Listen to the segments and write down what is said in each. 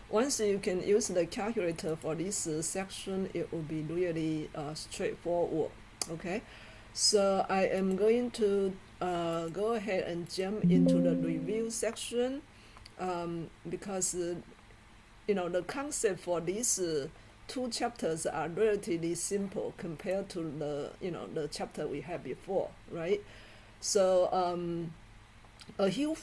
once you can use the calculator for this section, it will be really straightforward. Okay, so I am going to go ahead and jump into the review section, because the concept for these two chapters are relatively simple compared to the chapter we had before, right? So a few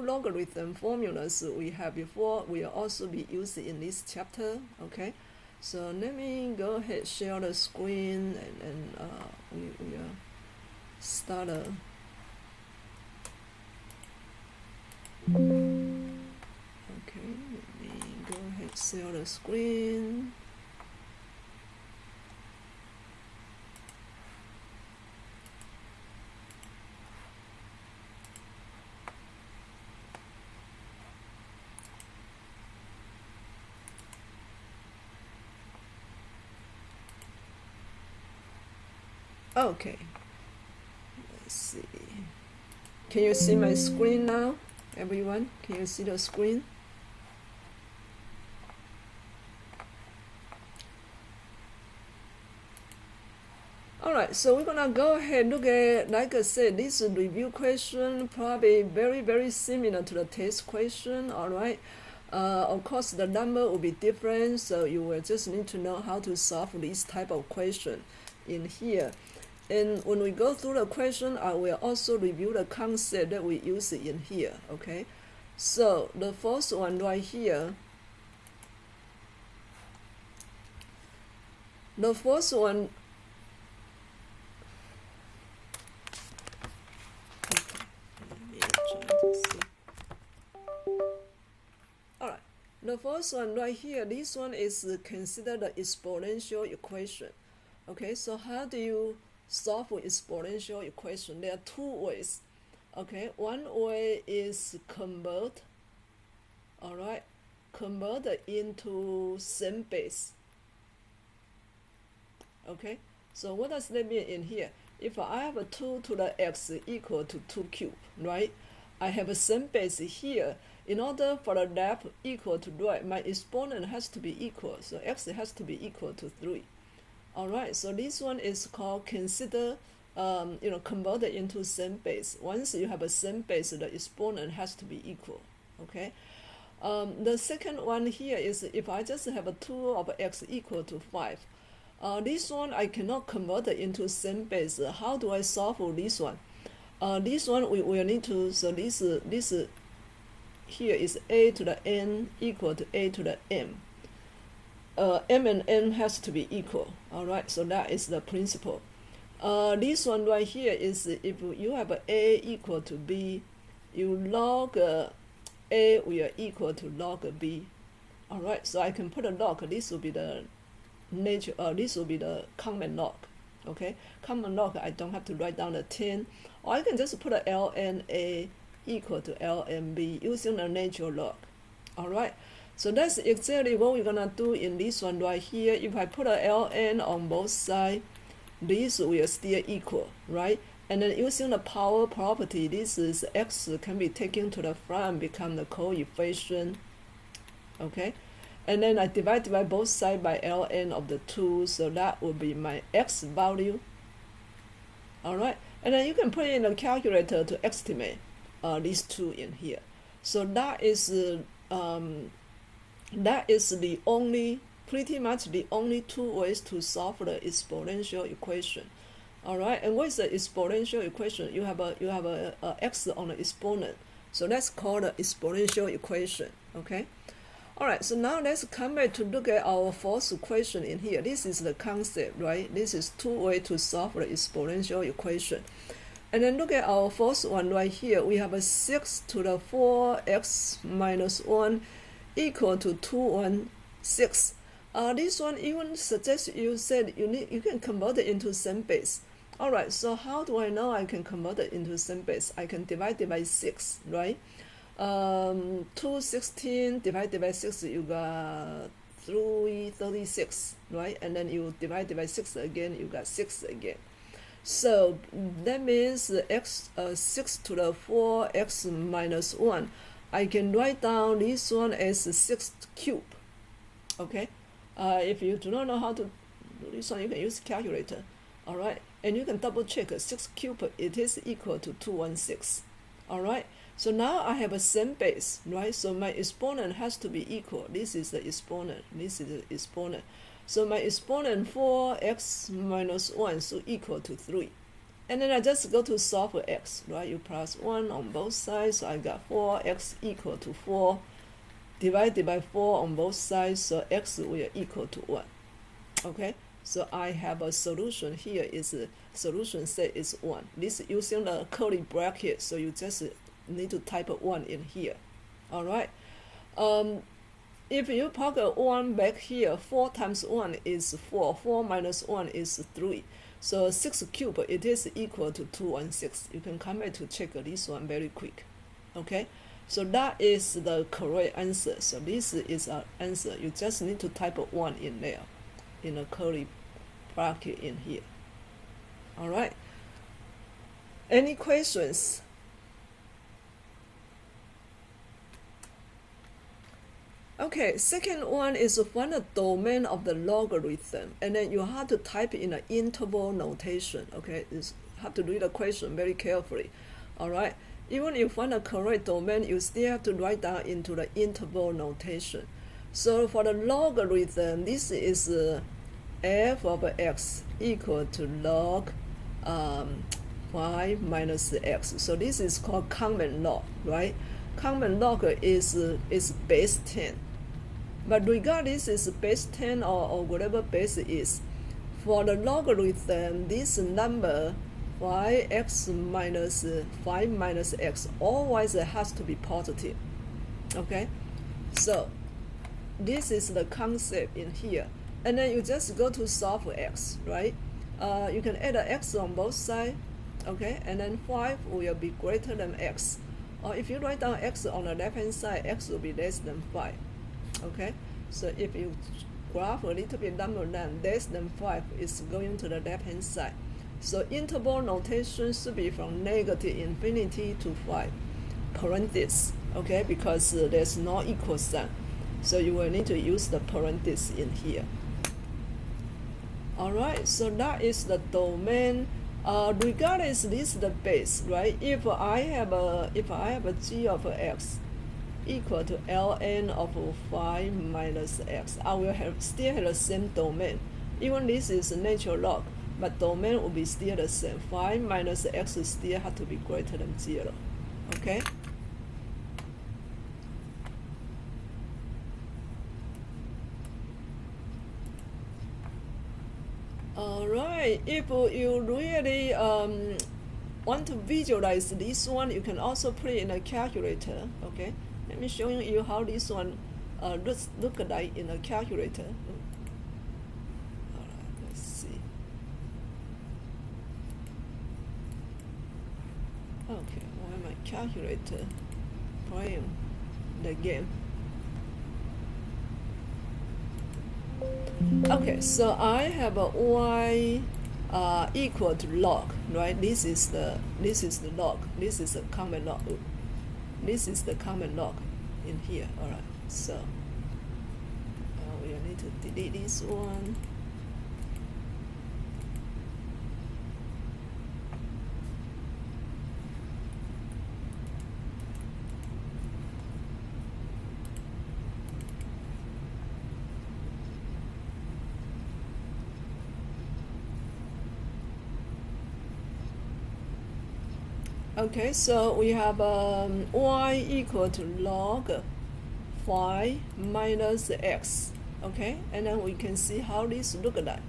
logarithm formulas we have before will also be used in this chapter. Okay, so let me go ahead, share the screen, and we will start a okay, let me go ahead, share the screen. Okay, let's see. Can you see my screen now, everyone? Can you see the screen? Alright, so we're gonna go ahead and look at, like I said, this review question, probably very, very similar to the test question. Alright, of course the number will be different, so you will just need to know how to solve this type of question in here. And when we go through the question, I will also review the concept that we use in here. Okay, so the first one right here, the first one, alright, the first one right here, this one is considered the exponential equation. Okay, so how do you solve for exponential equation? There are two ways. Okay, one way is convert into same base. Okay, so what does that mean in here? If I have a 2 to the x equal to 2 cubed, right? I have a same base here. In order for the left equal to right, my exponent has to be equal, so x has to be equal to 3. Alright, so this one is called consider, converted into same base. Once you have a same base, the exponent has to be equal. Okay. The second one here is if I just have a 2 of x equal to 5. This one I cannot convert it into same base. How do I solve for this one? This one we will need to, so this here is a to the n equal to a to the m. M and n has to be equal. Alright, so that is the principle. This one right here is if you have a equal to b, you log a will equal to log b. Alright, so I can put a log. This will be the nature. This will be the common log. Okay, common log. I don't have to write down the 10, or I can just put a ln a equal to ln b using the natural log. Alright. So that's exactly what we're gonna do in this one right here. If I put a ln on both sides, this will still equal, right? And then using the power property, this is x can be taken to the front, become the coefficient. Okay, and then I divide by both sides by ln of the 2, so that will be my x value. Alright, and then you can put it in the calculator to estimate these two in here. So that is the only, pretty much the only two ways to solve the exponential equation. Alright, and what is the exponential equation? You have a x on the exponent, so that's called the exponential equation. Okay, alright, so now let's come back to look at our first equation in here. This is the concept, right? This is two ways to solve the exponential equation. And then look at our first one right here. We have a 6 to the 4x minus 1 equal to 216. This one even suggests you said you can convert it into same base. Alright, so how do I know I can convert it into same base? I can divide it by 6, right? 216 divided by 6, you got 336, right? And then you divide it by 6 again, you got 6 again. So that means 6 to the 4x minus 1. I can write down this one as 6 cube. Okay, if you do not know how to do this one, you can use calculator. All right, and you can double check 6 cube, it is equal to 216. All right, so now I have a same base, right? So my exponent has to be equal. This is the exponent, this is the exponent. So my exponent 4x minus 1 so equal to 3. And then I just go to solve for x, right? You plus 1 on both sides, so I got 4x equal to 4 divided by 4 on both sides, so x will equal to 1. Okay, so I have a solution here, is solution set is 1. This using the curly bracket, so you just need to type 1 in here. All right, if you plug a 1 back here, 4 times 1 is 4, 4 minus 1 is 3. So 6 cube, it is equal to 216. You can come back to check this one very quick. Okay, so that is the correct answer. So this is our answer. You just need to type 1 in there, in a curly bracket in here. All right, any questions? Okay, second one is to find the domain of the logarithm, and then you have to type in an interval notation. Okay, you have to read the question very carefully. All right, even if you find the correct domain, you still have to write down into the interval notation. So for the logarithm, this is f of x equal to log 5 minus x. So this is called common log, right? Common log is base 10. But regardless is base 10 or whatever base it is, for the logarithm, this number 5x minus 5 minus x always has to be positive. Okay, so this is the concept in here. And then you just go to solve for x, right? You can add an x on both sides, okay? And then 5 will be greater than x. Or if you write down x on the left hand side, x will be less than 5. Okay, so if you graph a little bit number than less than 5, is going to the left hand side. So interval notation should be from negative infinity to 5, parentheses, okay, because there's no equal sign. So you will need to use the parentheses in here. All right, so that is the domain. Regardless, this is the base, right? If I have a g of x equal to ln of 5 minus x, I will still have the same domain. Even this is natural log, but domain will be still the same. 5 minus x still have to be greater than 0. Okay. Alright, if you really want to visualize this one, you can also put it in a calculator. Okay, let me show you how this one look like in a calculator. Alright, let's see. Okay, why my calculator playing the game? Okay, so I have a y equal to log, right? This is the log. This is the common log. This is the common log in here. All right. So we need to delete this one. Okay, so we have y equal to log 5 minus x. Okay, and then we can see how this look like.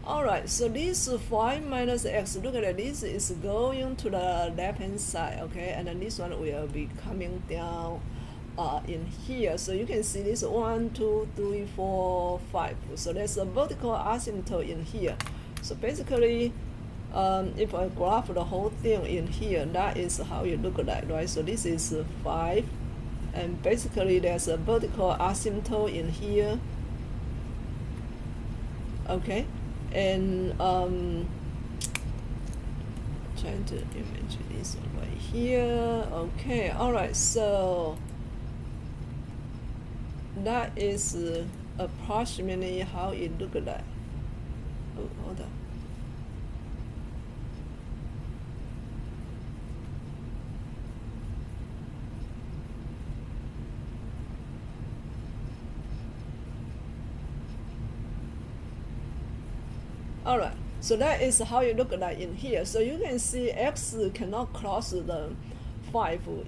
Alright, so this 5 minus x, look at this, is going to the left hand side. Okay, and then this one will be coming down in here. So you can see this 1, 2, 3, 4, 5. So there's a vertical asymptote in here. So basically, if I graph the whole thing in here, that is how it look like, right? So this is 5, and basically there's a vertical asymptote in here. Okay, and trying to image this one right here. Okay, alright, so that is approximately how it looked like. Oh, hold on. Alright, so that is how it look like in here. So you can see x cannot cross the 5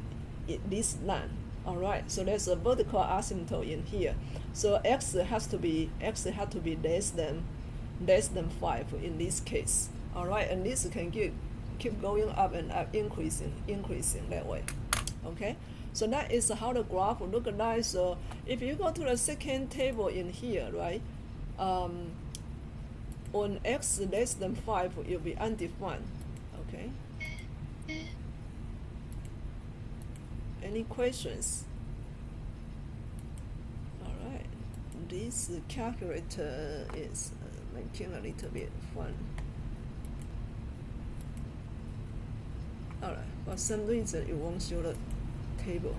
in this line. Alright, so there's a vertical asymptote in here. So x has to be less than 5 in this case. Alright, and this can keep going up and up, increasing that way. Okay, so that is how the graph will look like. So if you go to the second table in here, right, on x less than 5, it will be undefined. Okay. Any questions? Alright, this calculator is making a little bit fun. Alright, for some reason it won't show the table.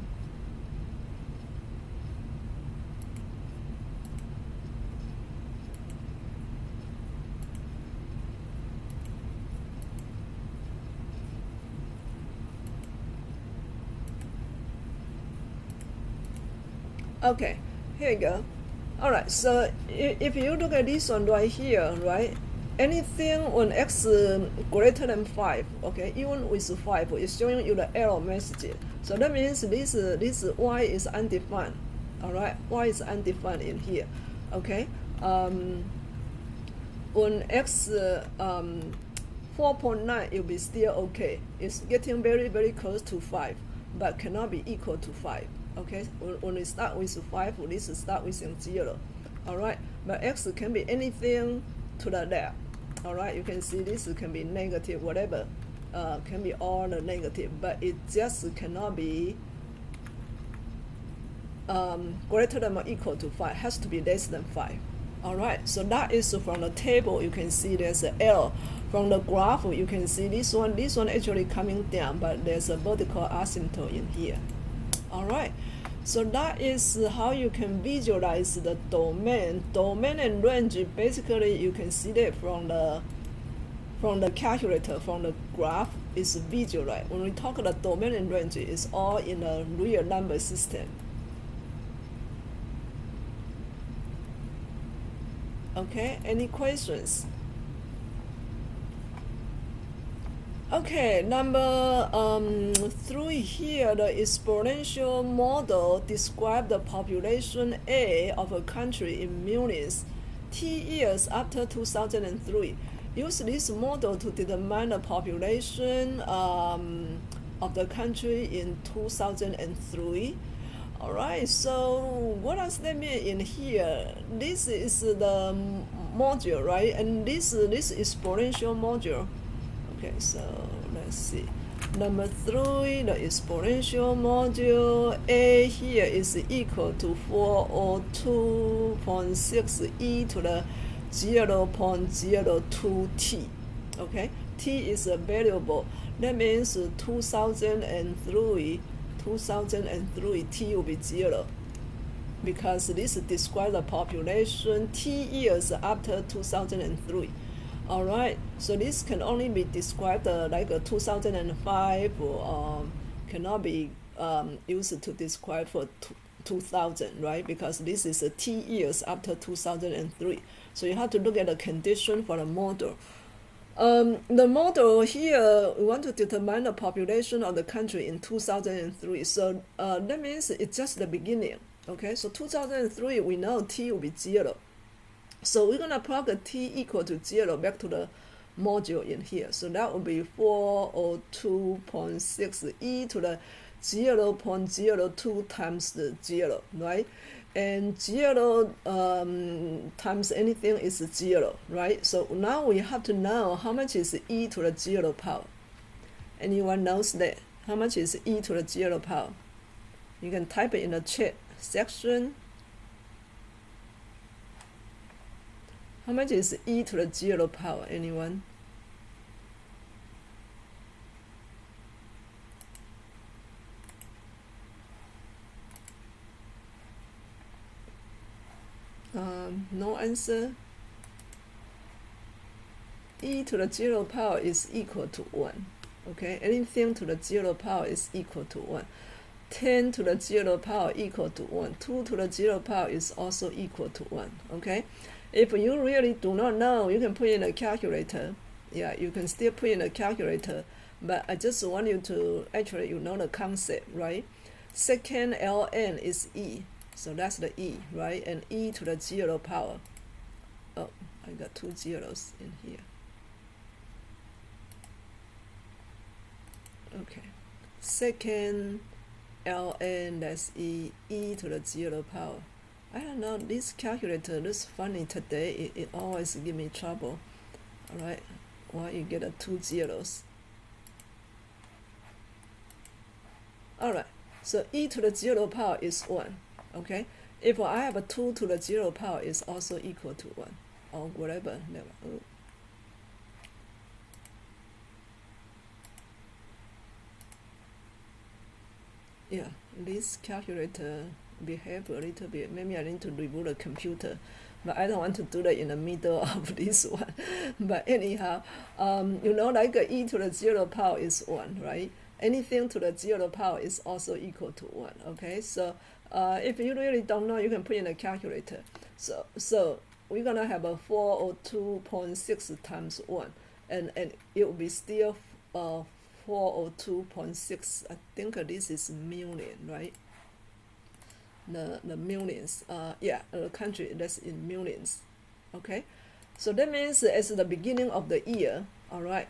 Okay, here you go. Alright, so if you look at this one right here, right, anything on x greater than 5, okay, even with 5, it's showing you the error message. So that means this y is undefined. Alright, y is undefined in here. Okay, on x 4.9, it will be still okay. It's getting very, very close to 5, but cannot be equal to 5. Okay, when we start with 5, this start with 0. Alright, but x can be anything to the left. Alright, you can see this can be negative, whatever, can be all the negative, but it just cannot be greater than or equal to 5. It has to be less than 5. Alright, so that is from the table. You can see there's an error. From the graph, you can see this one actually coming down, but there's a vertical asymptote in here. Alright, so that is how you can visualize the domain. Domain and range, basically you can see that from the calculator, from the graph is visualized. When we talk about domain and range, it's all in a real number system. Okay, any questions? Okay, number 3 here, the exponential model describes the population A of a country in millions T years after 2003. Use this model to determine the population of the country in 2003. Alright, so what does that mean in here? This is the module, right? And this exponential module. Okay, so let's see. Number 3, the exponential module A here is equal to 402.6 e to the 0.02t. Okay, t is a variable. That means 2003 t will be 0, because this describes the population T years after 2003. Alright, so this can only be described like a 2005, or cannot be used to describe for 2000, right? Because this is a T years after 2003. So you have to look at the condition for the model. The model here, we want to determine the population of the country in 2003. So that means it's just the beginning. Okay, so 2003, we know T will be 0. So we're going to plug a t equal to 0 back to the module in here. So that would be 402.6 e to the 0.02 times the 0, right? And 0 times anything is 0, right? So now we have to know how much is e to the 0 power. Anyone knows that? How much is e to the 0 power? You can type it in the chat section. How much is e to the 0 power? Anyone? No answer. E to the 0 power is equal to 1. Okay, anything to the 0 power is equal to 1. 10 to the 0 power equal to 1. 2 to the 0 power is also equal to 1. Okay, if you really do not know, you can put in a calculator. Yeah, you can still put in a calculator, but I just want you to actually you know the concept, right? Second ln is e, so that's the e, right? And e to the 0 power. Oh, I got 2 zeros in here. Okay, second ln, that's e to the 0 power. I don't know, this calculator looks funny today. It always give me trouble. All right, why you get 2 zeros? All right, so e to the 0 power is 1. Okay, if I have a 2 to the 0 power is also equal to 1, or whatever. Never. Oh. Yeah, this calculator behave a little bit. Maybe I need to reboot the computer, but I don't want to do that in the middle of this one. But anyhow, you know, like e to the 0 power is 1, right? Anything to the 0 power is also equal to 1. Okay, so if you really don't know, you can put in a calculator. So we're gonna have a 402.6 times 1, and it will be still 402.6. I think this is million, right? The millions. Yeah, the country that's in millions. Okay, so that means as the beginning of the year, all right.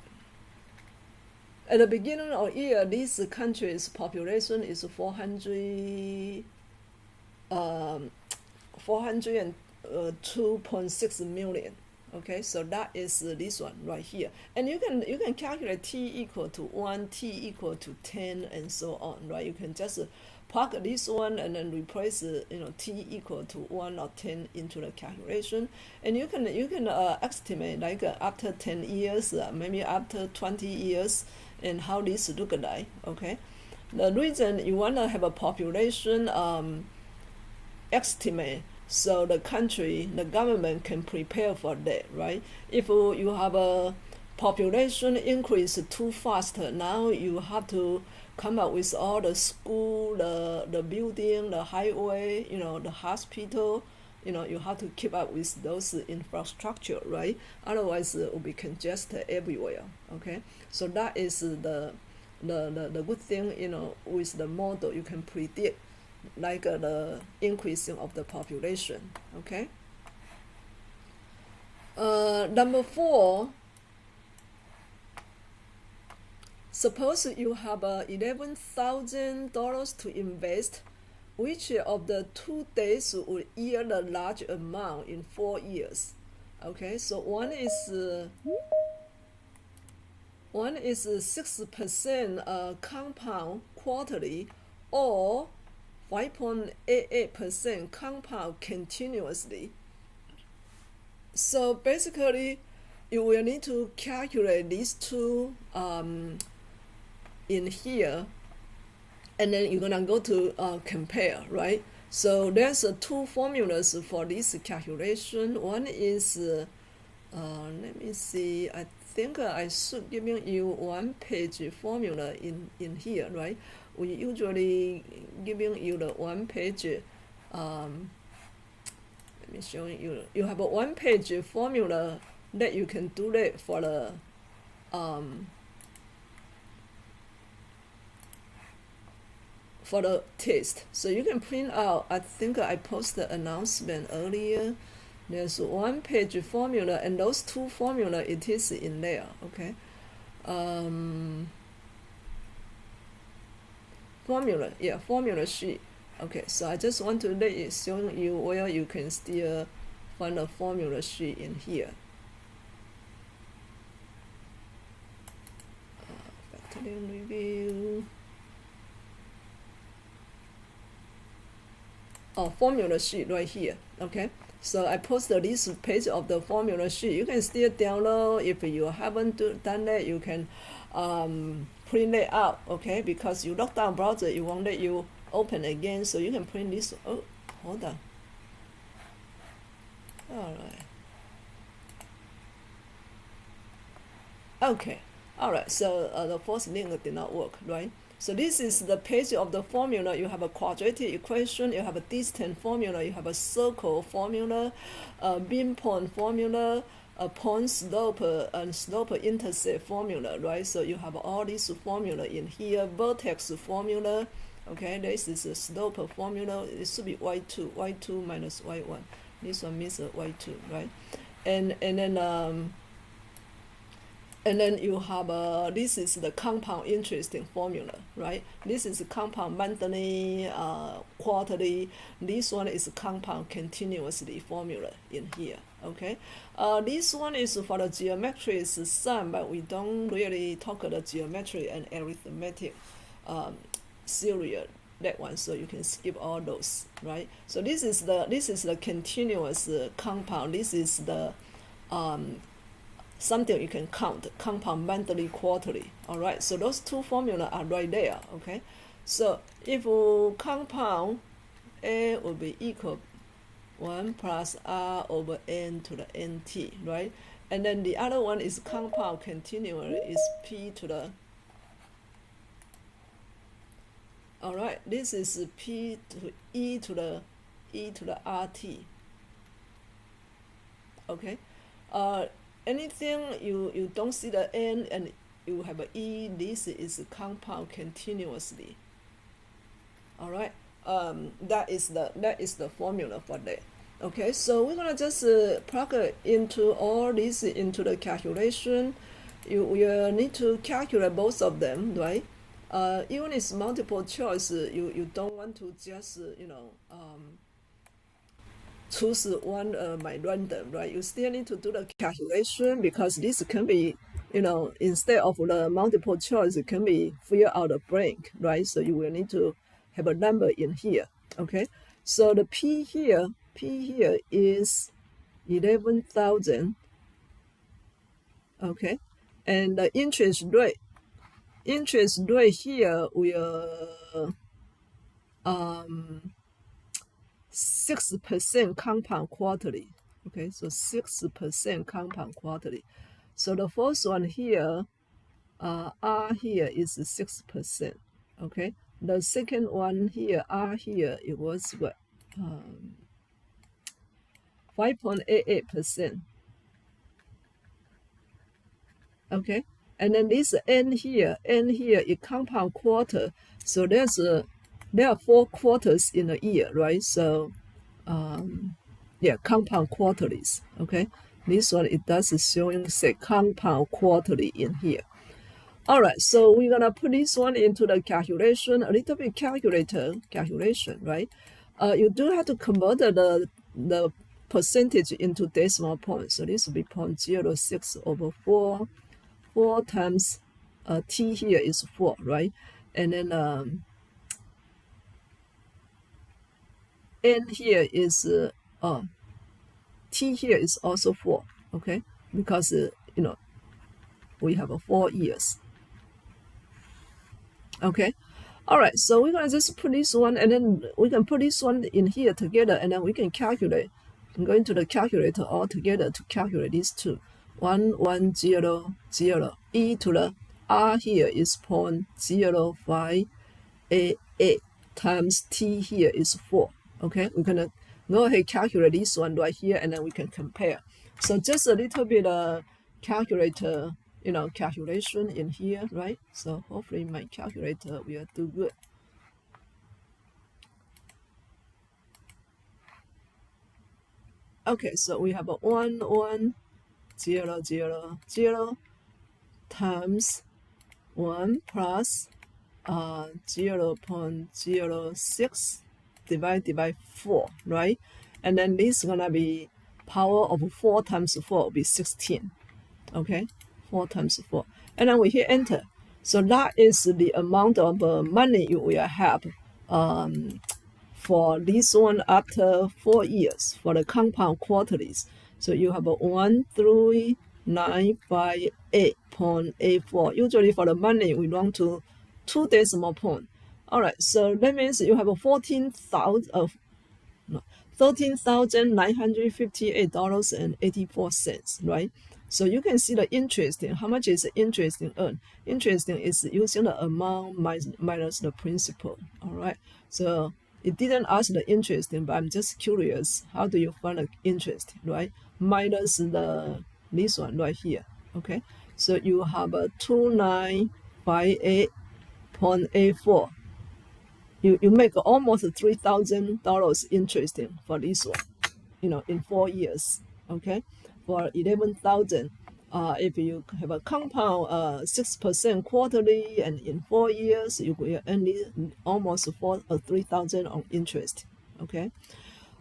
At the beginning of the year, this country's population is 402.6 million. Okay, so that is this one right here, and you can calculate t equal to 1, t equal to 10, and so on, right? You can just plug this one and then replace t equal to 1 or 10 into the calculation, and you can estimate like after 10 years, maybe after 20 years, and how this look like. Okay, the reason you want to have a population estimate, so the country, the government can prepare for that, right? If you have a population increase too fast, now you have to come up with all the school, the building, the highway, the hospital. You have to keep up with those infrastructure, right? Otherwise, it will be congested everywhere. Okay, so that is the good thing. With the model, you can predict like the increasing of the population. Okay. Number 4. Suppose you have $11,000 to invest. Which of the 2 days would yield a large amount in 4 years? Okay, so one is 6% compound quarterly, or 5.88% compound continuously. So basically, you will need to calculate these two in here, and then you're gonna go to compare, right? So there's 2 formulas for this calculation. One is let me see, I think I should giving you 1-page formula in here, right? We usually giving you the 1-page. Let me show you. You have a 1-page formula that you can do that for the test. So you can print out. I think I posted the announcement earlier. There's 1-page formula, and those 2 formula it is in there. Okay. Formula sheet. Okay, so I just want to let it show you where you can still find a formula sheet in here. Factoring review. Formula sheet right here. Okay, so I posted this page of the formula sheet. You can still download. If you haven't done that, you can print it out. Okay, because you lock down browser, it won't let you open again, so you can print this. Oh, hold on. All right. Okay. All right. So the first link did not work, right? So this is the page of the formula. You have a quadratic equation, you have a distance formula, you have a circle formula, a beam point formula, a point slope and slope intercept formula, right? So you have all these formula in here, vertex formula. Okay, this is a slope formula. It should be y2 minus y1. This one means y2, right? And then you have this is the compound interest formula, right? This is compound monthly, quarterly. This one is compound continuously formula in here, okay? This one is for the geometry sum, but we don't really talk about the geometry and arithmetic serial, that one, so you can skip all those, right? So this is the continuous compound. This is the something you can count, compound monthly, quarterly. All right, so those two formula are right there. Okay, so if compound A will be equal 1 plus R over N to the NT, right? And then the other one is compound continually is P to the, all right, this is P to E to the RT. Okay, anything you don't see the N and you have a E, this is compound continuously. All right, that is the formula for that. Okay, so we're gonna just plug into all this into the calculation. You need to calculate both of them, right? Even it's multiple choice, you don't want to just choose one by random, right? You still need to do the calculation because this can be, instead of the multiple choice, it can be fill out a blank, right? So you will need to have a number in here, okay? So the P here is 11,000, okay? And the interest rate here will 6% compound quarterly. Okay, so 6% compound quarterly. So the first one here, R here is 6%. Okay, the second one here, R here, it was what? 5.88%. Okay, and then this N here is compound quarter. So there are 4 quarters in a year, right? So yeah, compound quarterlies. Okay, this one it does showing say compound quarterly in here. All right, so we're gonna put this one into the calculation, a little bit calculation, right? You do have to convert the percentage into decimal point. So this will be 0.06 over 4. 4 times t here is 4, right? And then n here is t here is also 4, okay? Because we have 4 years. Okay, all right, so we're gonna just put this one, and then we can put this one in here together, and then we can calculate. I'm going to the calculator all together to calculate these two. 1100 e to the r here is 0.0588 times t here is 4. Okay, we're gonna go ahead calculate this one right here, and then we can compare. So just a little bit calculator calculation in here, right? So hopefully my calculator will do good. Okay, so we have a 1100 times 1 plus 0.06 divided by 4, right? And then this is gonna be power of 4 times 4 will be 16. Okay, 4 times 4, and then we hit enter. So that is the amount of money you will have for this one after 4 years for the compound quarterlies. So you have a 13958.84. Usually for the money we run to 2 decimal point. All right, so that means you have a 14,000 $13,958.84, right? So you can see the interest. How much is the interest earned? Interest is using the amount minus the principal, all right? So it didn't ask the interest, but I'm just curious, how do you find the interest, right? Minus this one right here, okay? So you have a 2958.84. You make almost $3,000 interest for this one, in 4 years, okay? For 11,000, if you have a compound 6% quarterly, and in 4 years you will earn almost 3,000 on interest, okay?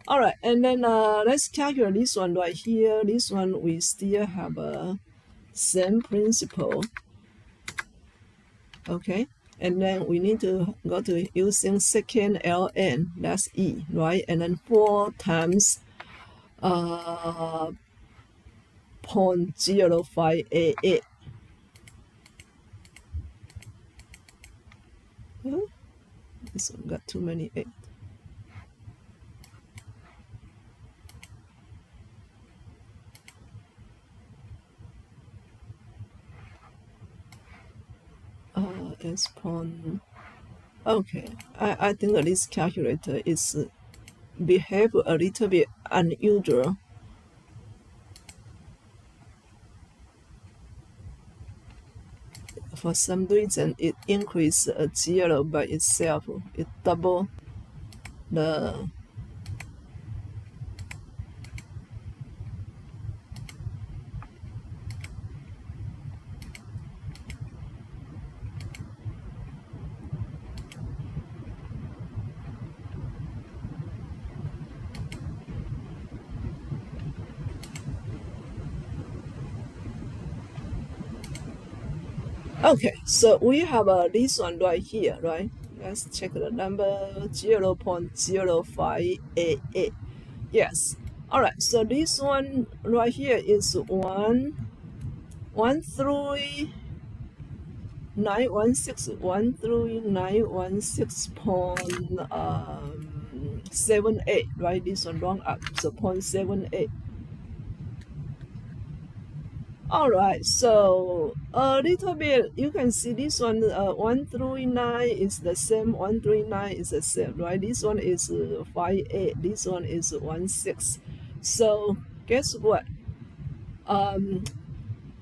All right, and then let's calculate this one right here. This one we still have a same principle, okay? And then we need to go to using second ln, that's E, right? And then 4 times 0.0588. This one got too many 8. Okay, I think that this calculator is behave a little bit unusual. For some reason, it increased a 0 by itself. It double the Okay, so we have this one right here, right? Let's check the number 0.0588. Yes. All right, so this one right here is 13916.78, right? This one wrong up, so 0.78. All right, so a little bit, you can see this one, 139 is the same, 139 is the same, right? This one is 58, this one is 16. So guess what?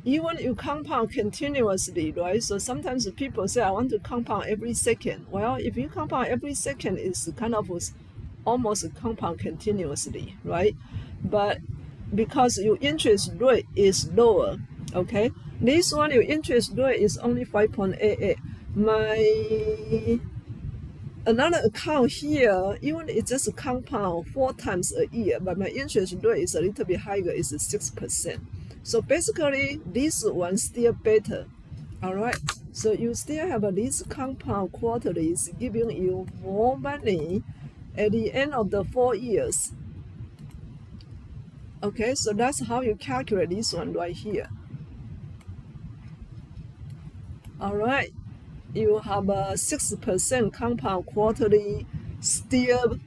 Even you compound continuously, right? So sometimes people say, I want to compound every second. Well, if you compound every second, it's kind of almost compound continuously, right? But because your interest rate is lower, okay? This one, your interest rate is only 5.88. My another account here, even it's just a compound 4 times a year, but my interest rate is a little bit higher, it's 6%. So basically, this one still better, all right? So you still have this compound quarterly is giving you more money at the end of the 4 years. Okay, so that's how you calculate this one right here. All right, you have a 6% compound quarterly, still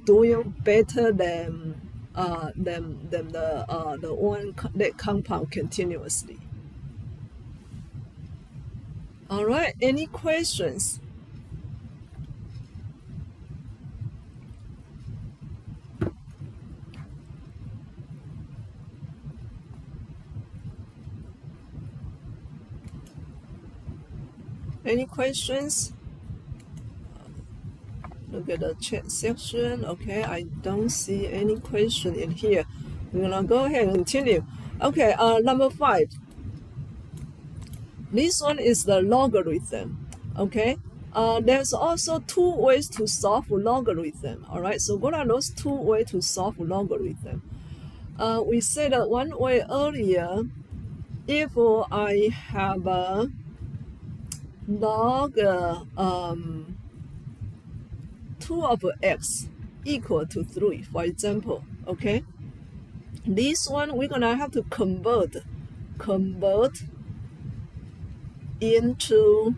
doing better than the one that compound continuously. All right, any questions? Any questions? Look at the chat section. Okay, I don't see any question in here. We're gonna go ahead and continue. Okay, number 5. This one is the logarithm. Okay, there's also 2 ways to solve logarithm. All right, so what are those 2 ways to solve logarithm? We said that one way earlier. If I have a log 2 of x equal to 3, for example, okay? This one we're gonna have to convert into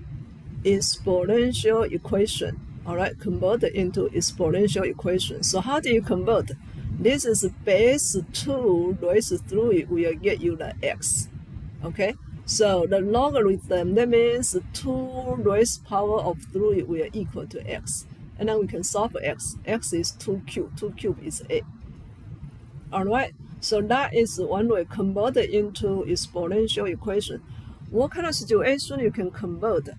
exponential equation, all right, convert into exponential equation. So how do you convert? This is base 2 raised through it will get you the x, okay? So the logarithm, that means 2 raised power of 3 will equal to x. And then we can solve for x. X is 2 cubed. 2 cubed is 8. All right, so that is one way, convert it into exponential equation. What kind of situation you can convert?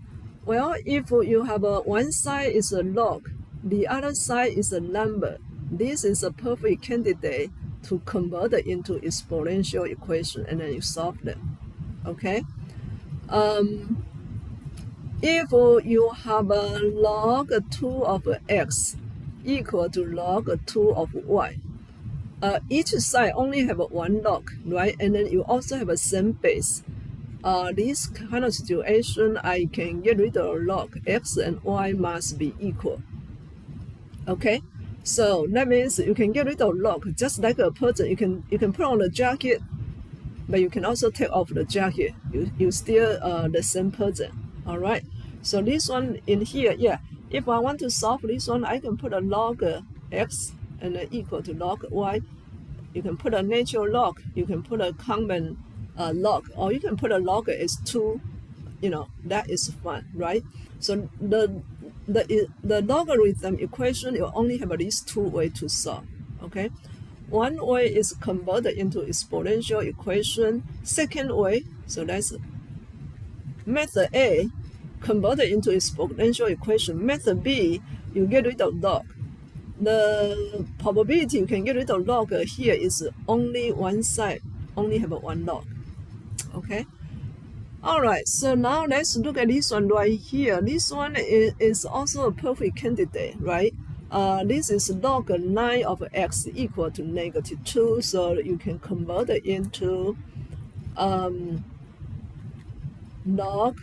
Well, if you have one side is a log, the other side is a number, this is a perfect candidate to convert it into exponential equation, and then you solve them. Okay. If you have a log 2 of x equal to log 2 of y, each side only have one log, right? And then you also have a same base. This kind of situation, I can get rid of log. X and y must be equal. Okay, so that means you can get rid of log, just like a person. You can put on the jacket, but you can also take off the jacket. You still the same person. All right. So this one in here, yeah. If I want to solve this one, I can put a log x and equal to log y. You can put a natural log. You can put a common log, or you can put a log as 2. You know, that is fine, right? So the logarithm equation, you only have these 2 ways to solve. Okay. One way is converted into exponential equation. Second way, so that's method A, converted into exponential equation. Method B, you get rid of log. The probability you can get rid of log here is only one side, only have one log. Okay. All right, so now let's look at this one right here. This one is also a perfect candidate, right? This is log 9 of x equal to -2, so you can convert it into log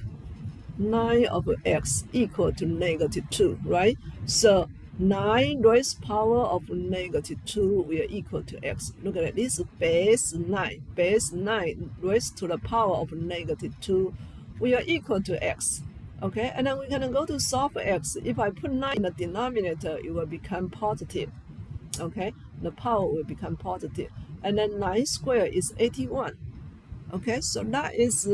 9 of x equal to -2, right? So 9 raised power of -2 will equal to x. Look at it, this is base 9. Base 9 raised to the power of -2 will equal to x. Okay, and then we're going to go to solve for x. If I put 9 in the denominator, it will become positive. Okay, the power will become positive. And then 9 squared is 81. Okay, so that is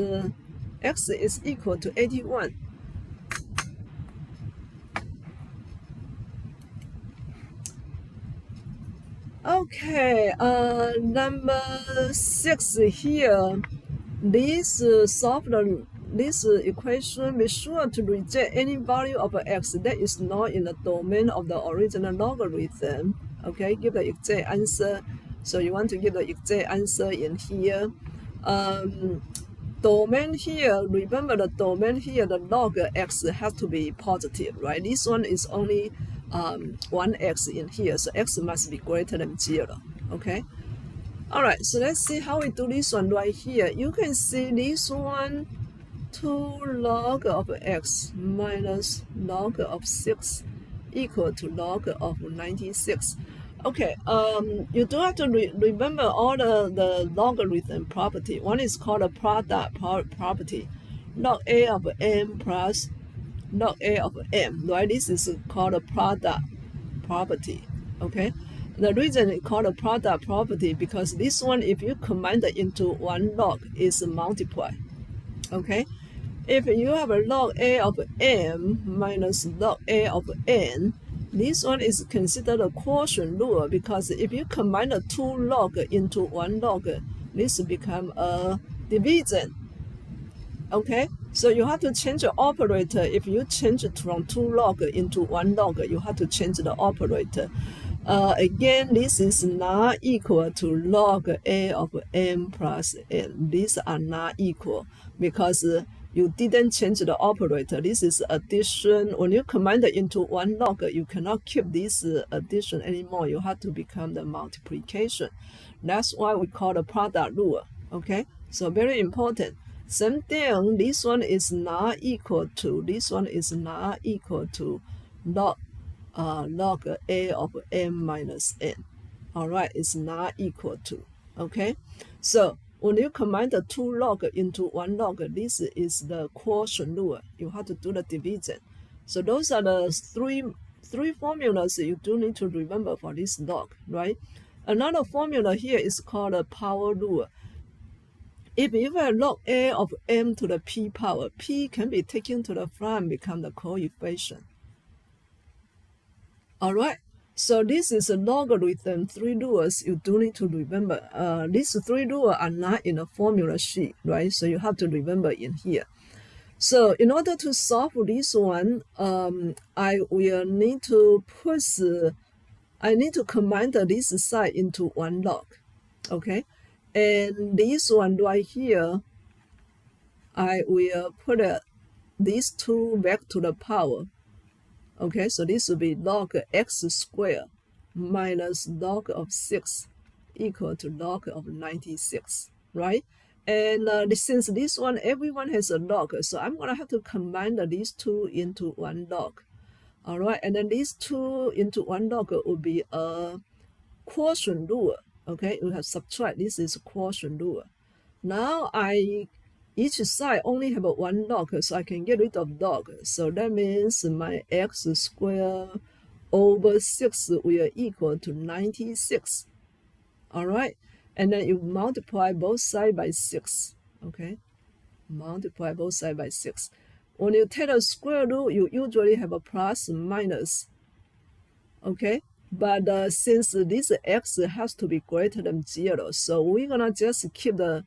x is equal to 81. Okay, number 6 here. This this equation, be sure to reject any value of x that is not in the domain of the original logarithm. Okay, give the exact answer. So you want to give the exact answer in here. Domain here, remember the domain here, the log x has to be positive, right? This one is only 1x in here, so x must be greater than 0. Okay. All right, so let's see how we do this one right here. You can see this one, 2 log of x minus log of 6 equal to log of 96. Okay, you do have to remember all the logarithm property. One is called a product property. Log a of m plus log a of m, right? This is called a product property. Okay, the reason it's called a product property because this one, if you combine it into one log, is multiply. Okay, if you have a log a of m minus log a of n, this one is considered a quotient rule because if you combine the 2 log into one log, this become a division. Okay, so you have to change the operator. If you change it from 2 log into 1 log, you have to change the operator. Again, this is not equal to log a of m plus n. These are not equal because you didn't change the operator. This is addition. When you combine it into 1 log, you cannot keep this addition anymore. You have to become the multiplication. That's why we call the product rule. Okay, so very important. Same thing, this one is not equal to, this one is not equal to log a of m minus n. All right, it's not equal to. Okay, so when you combine the 2 log into 1 log, this is the quotient rule. You have to do the division. So those are the three formulas you do need to remember for this log, right? Another formula here is called a power rule. If you have log a of m to the p power, p can be taken to the front and become the coefficient. All right, so this is a logarithm, three rules you do need to remember. These three rules are not in a formula sheet, right? So you have to remember in here. So in order to solve this one, I will need to I need to combine this side into one log, okay? And this one right here, I will put these two back to the power. Okay, so this will be log x squared minus log of 6 equal to log of 96, right? And since this one, everyone has a log, so I'm going to have to combine these two into one log. All right, and then these two into one log will be a quotient rule. Okay, we have subtract. This is quotient rule. Now each side only have one log, so I can get rid of log. So that means my x squared over 6 will equal to 96. All right, and then you multiply both sides by 6. Okay, multiply both sides by 6. When you take a square root, you usually have a plus minus. Okay, but since this x has to be greater than 0, so we're gonna just keep the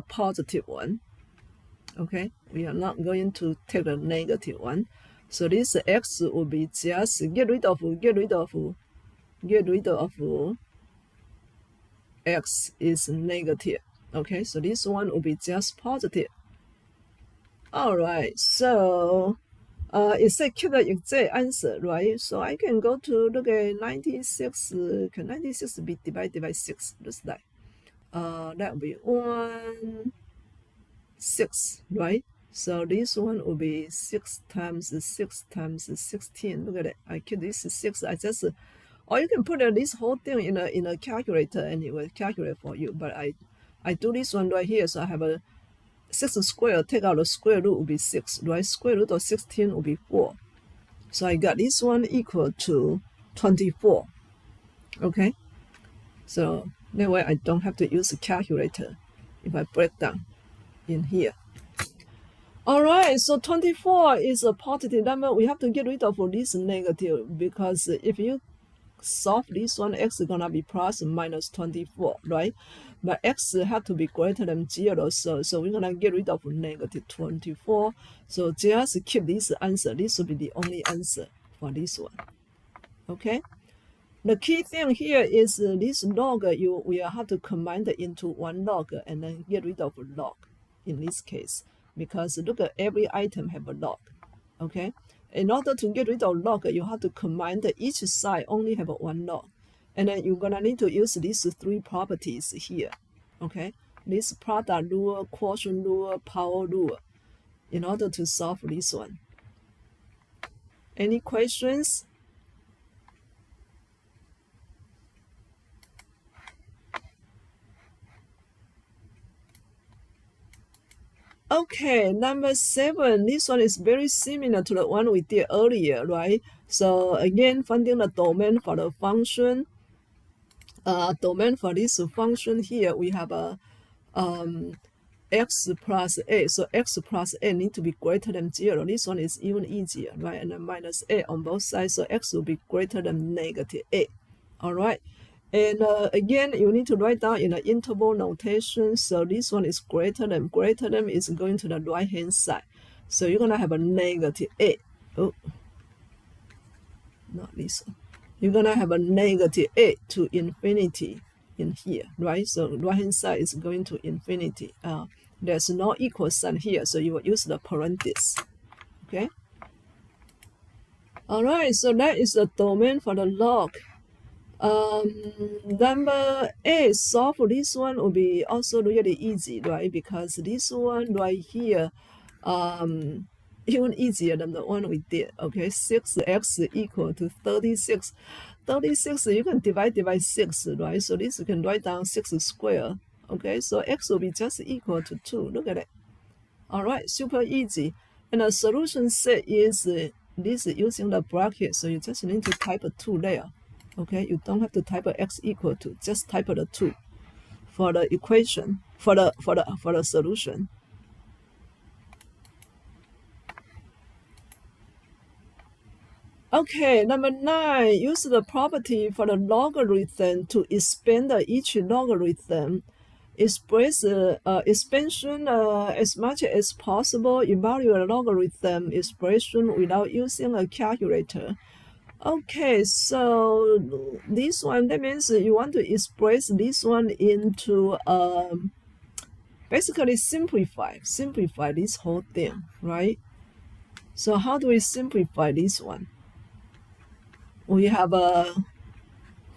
positive one. Okay, we are not going to take the negative one. So this x will be just get rid of x is negative. Okay, so this one will be just positive. All right, so it said keep the exact answer, right? So I can go to look at 96. Can 96 be divided by 6? Looks like that will be 1, 6, right? So this one will be 6 times 6 times 16. Look at it. I keep this 6. Or you can put this whole thing in a calculator and it will calculate for you. But I do this one right here. So I have a 6 squared. Take out the square root will be 6, right? Square root of 16 will be 4. So I got this one equal to 24. Okay. So that way I don't have to use a calculator if I break down in here. All right, so 24 is a positive number. We have to get rid of this negative, because if you solve this one, x is gonna be plus minus 24, right? But x have to be greater than 0, so we're gonna get rid of negative 24. So just keep this answer. This will be the only answer for this one. Okay. The key thing here is this log, you will have to combine it into one log and then get rid of a log in this case, because look at every item have a log. Okay, in order to get rid of log, you have to combine each side only have one log, and then you're gonna need to use these three properties here. Okay, this product rule, quotient rule, power rule, in order to solve this one. Any questions? Okay, number 7, this one is very similar to the one we did earlier, right? So again, finding the domain for the function. Domain for this function here, we have a x plus a. So x plus a need to be greater than 0. This one is even easier, right? And then minus a on both sides, so x will be greater than negative a. All right. And again, you need to write down in an interval notation. So this one is greater than is going to the right hand side. So you're gonna have a negative a. Oh, not this one. You're gonna have a negative a to infinity in here, right? So right hand side is going to infinity. There's no equal sign here, so you will use the parenthesis. Okay. All right. So that is the domain for the log. Number 8, solve for this one will be also really easy, right? Because this one right here, even easier than the one we did. Okay, 6x equal to 36. 36 you can divide by 6, right? So this you can write down 6 squared. Okay, so x will be just equal to 2. Look at it. All right, super easy. And the solution set is this using the bracket, so you just need to type a 2 there. Okay, you don't have to type a x equal to, just type the 2 for the equation, for the solution. Okay, number 9, use the property for the logarithm to expand each logarithm. Express expansion as much as possible. Evaluate logarithm expression without using a calculator. Okay, so this one, that means you want to express this one into basically simplify this whole thing, right? So how do we simplify this one? We have a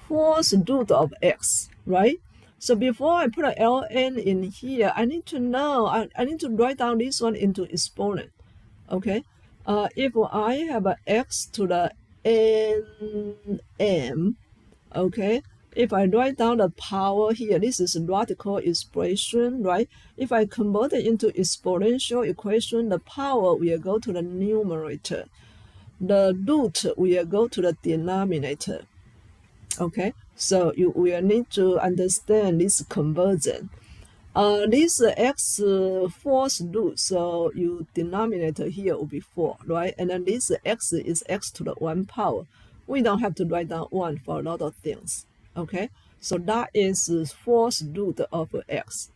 fourth root of x, right? So before I put a ln in here, I need to know, I need to write down this one into exponent, okay? If I have a x to the nm, okay? If I write down the power here, this is radical expression, right? If I convert it into exponential equation, the power will go to the numerator. The root will go to the denominator. Okay, so you will need to understand this conversion. This x fourth root, so you denominator here will be 4, right? And then this x is x to the 1 power. We don't have to write down 1 for a lot of things. Okay, so that is fourth root of x.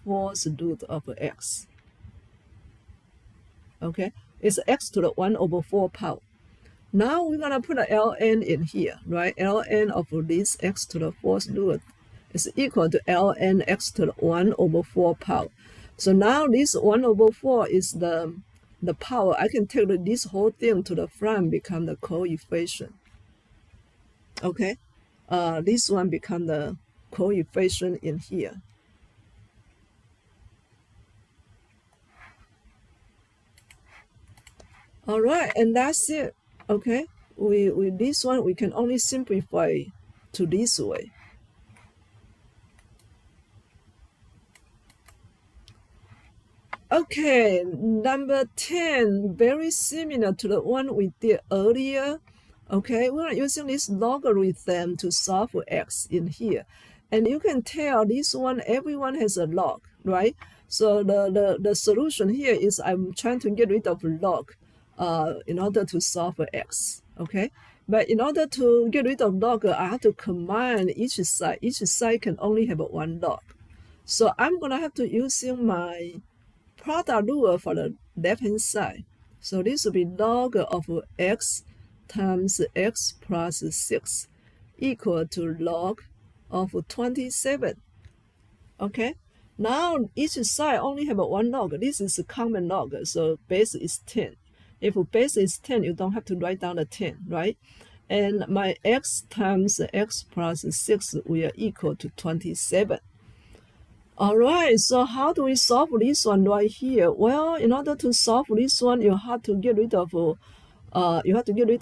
Fourth root of x. Okay, it's x to the 1 over 4 power. Now we're going to put a ln in here, right? Ln of this x to the fourth root is equal to ln x to the 1 over 4 power. So now this 1 over 4 is the power. I can take this whole thing to the front, become the coefficient. Okay, this one become the coefficient in here. All right, and that's it. Okay, with this one, we can only simplify to this way. Okay, number 10, very similar to the one we did earlier. Okay, we're using this logarithm to solve for x in here. And you can tell this one, everyone has a log, right? So the solution here is I'm trying to get rid of log in order to solve for x, okay? But in order to get rid of log, I have to combine each side. Each side can only have one log. So I'm going to have to using my product rule for the left-hand side. So this will be log of x times x plus 6 equal to log of 27. Okay, now each side only have one log. This is a common log, so base is 10. If base is 10, you don't have to write down the 10, right? And my x times x plus 6 will equal to 27. All right, so how do we solve this one right here? Well, in order to solve this one, you have to get rid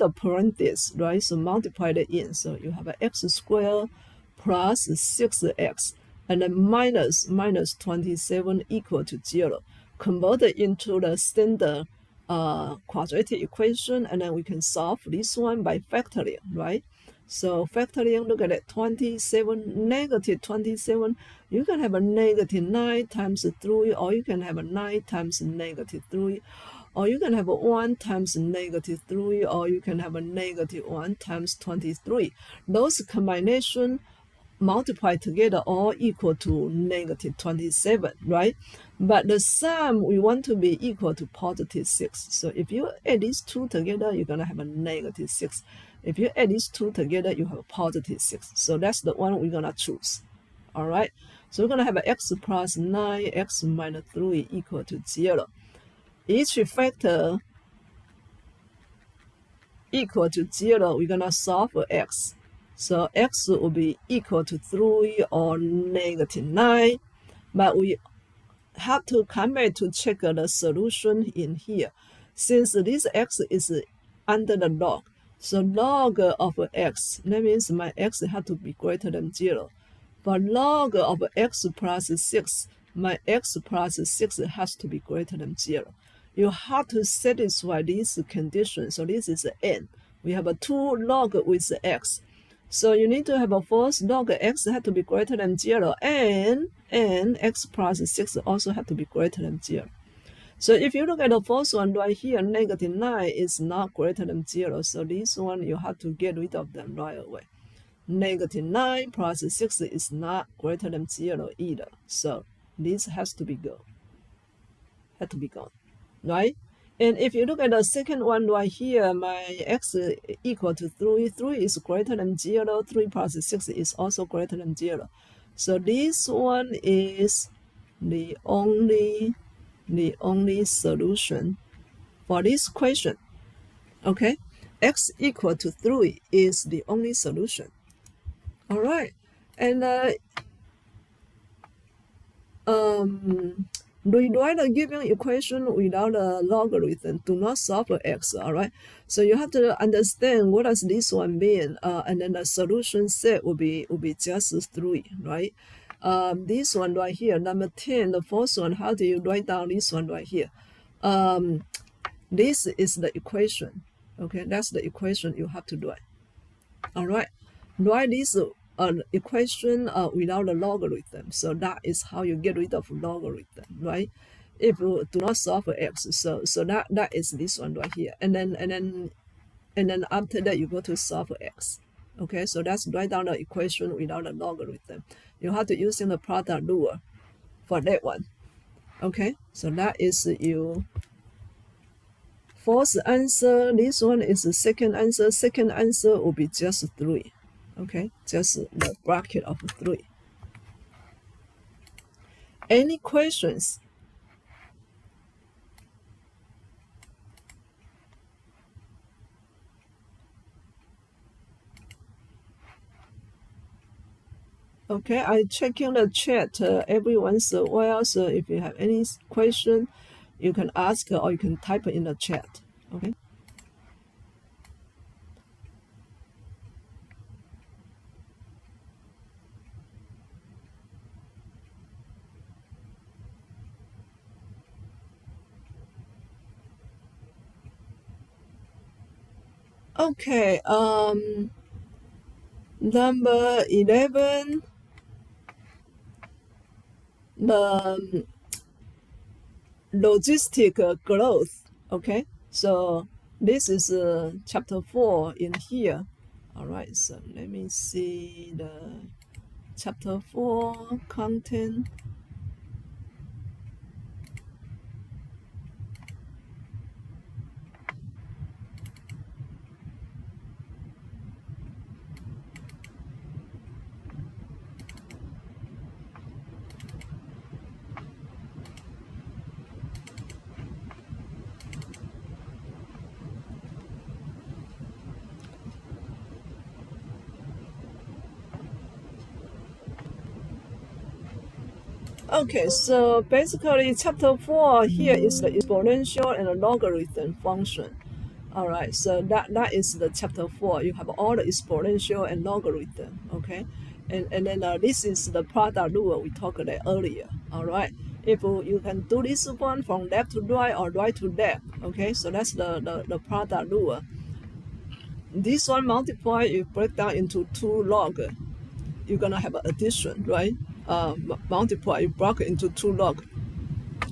of parentheses, right? So multiply it in. So you have an x squared plus 6x, and then minus 27 equal to 0. Convert it into the standard quadratic equation, and then we can solve this one by factoring, right? So factoring, look at it, 27, negative 27. You can have a negative 9 times 3, or you can have a 9 times negative 3, or you can have a 1 times negative 3, or you can have a negative 1 times 23. Those combination multiply together all equal to negative 27, right? But the sum we want to be equal to positive 6. So if you add these two together, you're going to have a negative 6. If you add these two together, you have a positive 6. So that's the one we're going to choose. All right. So we're going to have an x plus 9, x minus 3 equal to 0. Each factor equal to 0, we're going to solve for x. So x will be equal to 3 or negative 9. But we have to come back to check the solution in here. Since this x is under the log, so log of x, that means my x has to be greater than 0. For log of x plus 6, my x plus 6 has to be greater than 0. you have to satisfy this condition. So this is n. We have a 2 log with x. So you need to have a first log x have to be greater than 0, and x plus 6 also have to be greater than 0. So if you look at the first one right here, negative 9 is not greater than 0. So this one, you have to get rid of them right away. Negative 9 plus 6 is not greater than 0 either. So this has to be gone. Right? And if you look at the second one right here, my x equal to 3. 3 is greater than 0. 3 plus 6 is also greater than 0. So this one is the only solution for this question. Okay? X equal to 3 is the only solution. All right. And rewrite a given equation without a logarithm. Do not solve for x. All right. So you have to understand what does this one mean, and then the solution set will be just 3, right? This one right here, number 10, the first one. How do you write down this one right here? This is the equation. Okay, that's the equation you have to write. All right, write this equation without a logarithm. So that is how you get rid of logarithm, right? If you do not solve for x, so that is this one right here, and then after that you go to solve for x. Okay, so that's write down the equation without a logarithm. You have to use the product rule for that one. Okay, so that is your first answer. This one is the second answer. Second answer will be just 3. Okay, just the bracket of 3. Any questions? Okay, I checking the chat every once in a while. So if you have any question, you can ask or you can type it in the chat. Okay. Okay. Number 11. The logistic growth. Okay, so this is chapter 4 in here. All right, so let me see the chapter 4 content. Okay, so basically chapter 4 here is the exponential and the logarithm function. All right, so that is the chapter 4. You have all the exponential and logarithm. Okay, and then this is the product rule we talked about earlier. All right, if you can do this one from left to right or right to left. Okay, so that's the product rule. This one multiply, you break down into 2 log. You're gonna have an addition, right? Multiply, you break it into 2 log.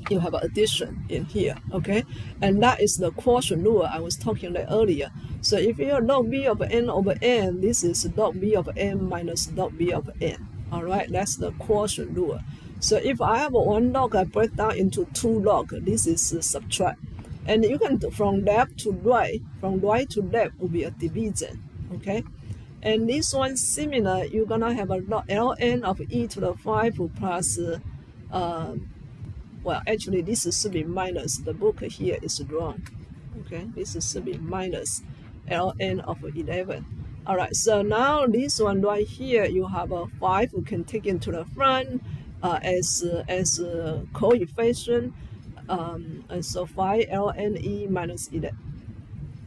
You have an addition in here, okay? And that is the quotient rule I was talking about earlier. So if you have log b of n over n, this is log b of n minus log b of n. All right, that's the quotient rule. So if I have 1 log, I break down into 2 log. This is subtract. And you can do from left to right, from right to left will be a division, okay? And this one similar, you're gonna have a ln of e to the 5 plus well, actually, this should be minus. The book here is wrong. Okay, this should be minus ln of 11. All right, so now this one right here, you have a 5 we can take into the front as a coefficient. And so 5 ln e minus 11.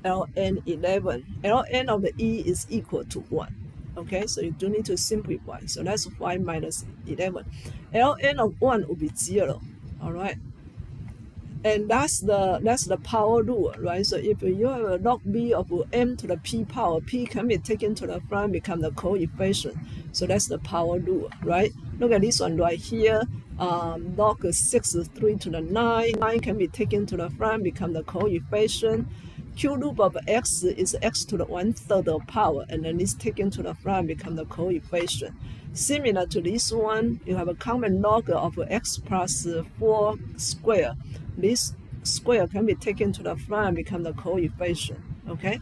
ln 11. ln of the e is equal to 1. Okay, so you do need to simplify. So that's 5 minus 11. ln of 1 will be 0. All right, And that's the power rule, right? So if you have a log b of m to the p power, p can be taken to the front, become the coefficient. So that's the power rule, right? Look at this one right here. Log 6 3 to the 9. 9 can be taken to the front, become the coefficient. Q loop of x is x to the 1/3 of power, and then it's taken to the front, become the coefficient. Similar to this one, you have a common log of x plus 4 square. This square can be taken to the front, become the coefficient. Okay.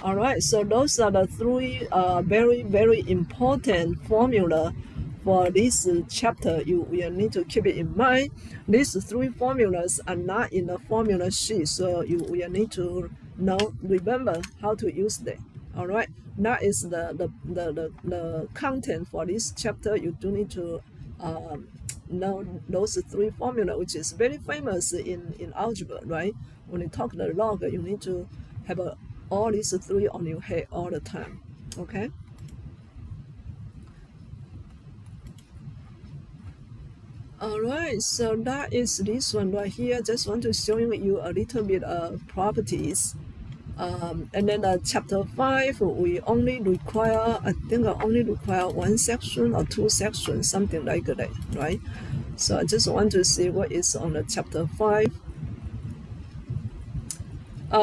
All right. So those are the three very, very important formula for this chapter. You will need to keep it in mind. These three formulas are not in the formula sheet, so you will need to remember how to use them. All right. That is the content for this chapter. You do need to know those three formula, which is very famous in algebra, right? When you talk the log, you need to have all these three on your head all the time. Okay. All right, so that is this one right here. Just want to show you a little bit of properties. And then chapter 5, we only require, I think I only require one section or two sections, something like that, right? So I just want to see what is on the chapter 5.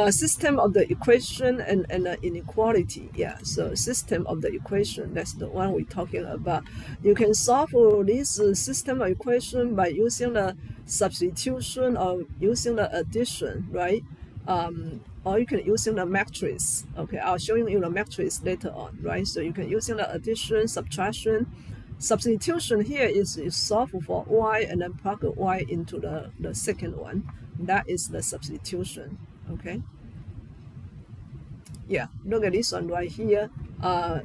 System of the equation and inequality. Yeah, so system of the equation, that's the one we're talking about. You can solve this system of equation by using the substitution or using the addition, right? Or you can using the matrix. Okay, I'll show you the matrix later on, right? So you can using the addition, subtraction. Substitution here is you solve for y and then plug y into the second one. That is the substitution. Okay. Yeah, look at this one right here.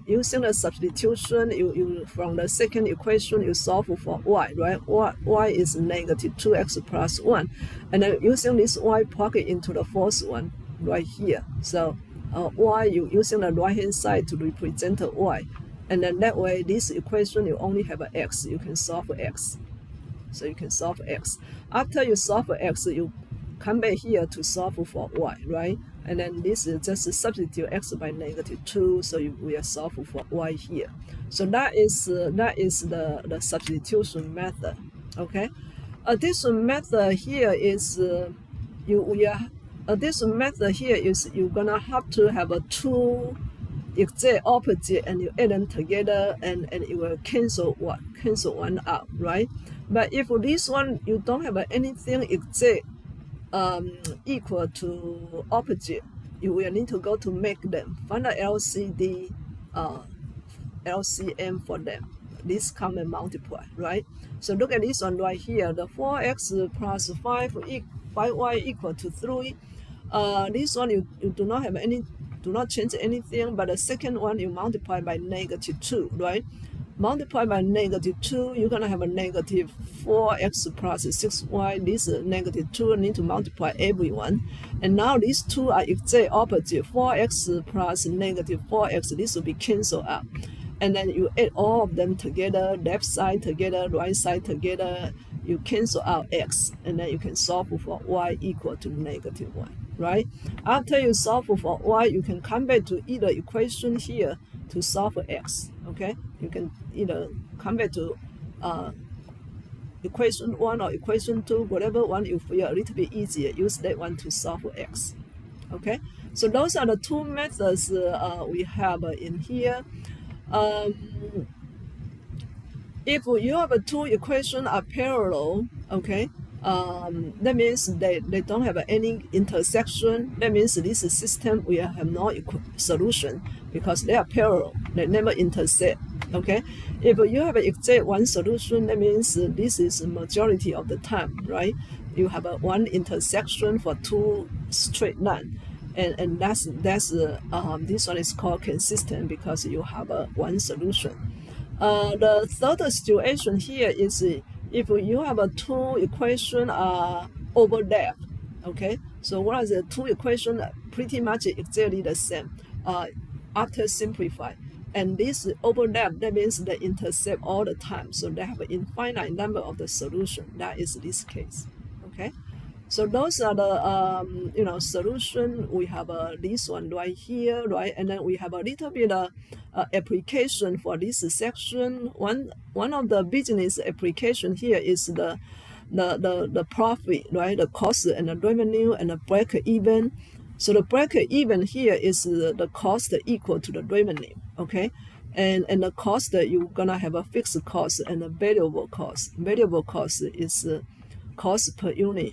Using the substitution, you from the second equation you solve for y, right? Y is negative 2x plus 1, and then using this y plug it into the first one right here. So y, you using the right hand side to represent y, and then that way this equation you only have an x. You can solve for x. So you can solve x. After you solve for x, you come back here to solve for y, right? And then this is just substitute x by negative 2, so you will solve for y here. So that is the substitution method. Okay. This method here is this method here is you're gonna have to have a two exact opposite and you add them together and it will cancel one out, right? But if this one you don't have anything exact equal to opposite, you will need to go to make them, find the LCM for them. This come and multiply, right? So look at this one right here, the 4x plus 5y equal to 3. This one you do not change anything, but the second one you multiply by negative 2, right? Multiply by negative 2, you're going to have a negative 4x plus 6y. This negative 2 need to multiply everyone. And now these two are exact opposite. 4x plus negative 4x, this will be cancelled out. And then you add all of them together, left side together, right side together. You cancel out x, and then you can solve for y equal to negative 1, right? After you solve for y, you can come back to either equation here to solve for x. Okay, you can either come back to equation 1 or equation 2, whatever one you feel a little bit easier, use that one to solve for x. Okay, so those are the two methods we have in here. If you have two equations are parallel, okay, that means they don't have any intersection. That means this system will have no solution because they are parallel. They never intersect. Okay, if you have exact one solution, that means this is majority of the time, right? You have one intersection for two straight line, and that's this one is called consistent because you have one solution. The third situation here is if you have two equations overlap. Okay, so what are the two equations pretty much exactly the same after simplify, and this overlap, that means they intersect all the time, so they have an infinite number of the solution. That is this case. Okay, So those are the solution. We have this one right here, right, and then we have a little bit application for this section. One of the business application here is the profit, right, the cost and the revenue and the break even. So the break even here is the cost equal to the revenue, okay, and the cost you're gonna have a fixed cost and a variable cost. Variable cost is cost per unit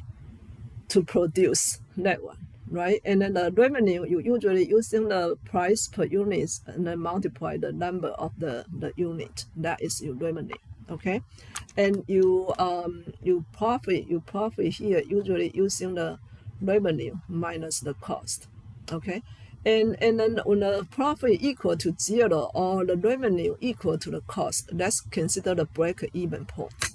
to produce that one, right? And then the revenue, you usually using the price per unit and then multiply the number of the unit. That is your revenue, okay? And you profit here usually using the revenue minus the cost, okay? And then when the profit equal to 0 or the revenue equal to the cost, that's considered a break-even point.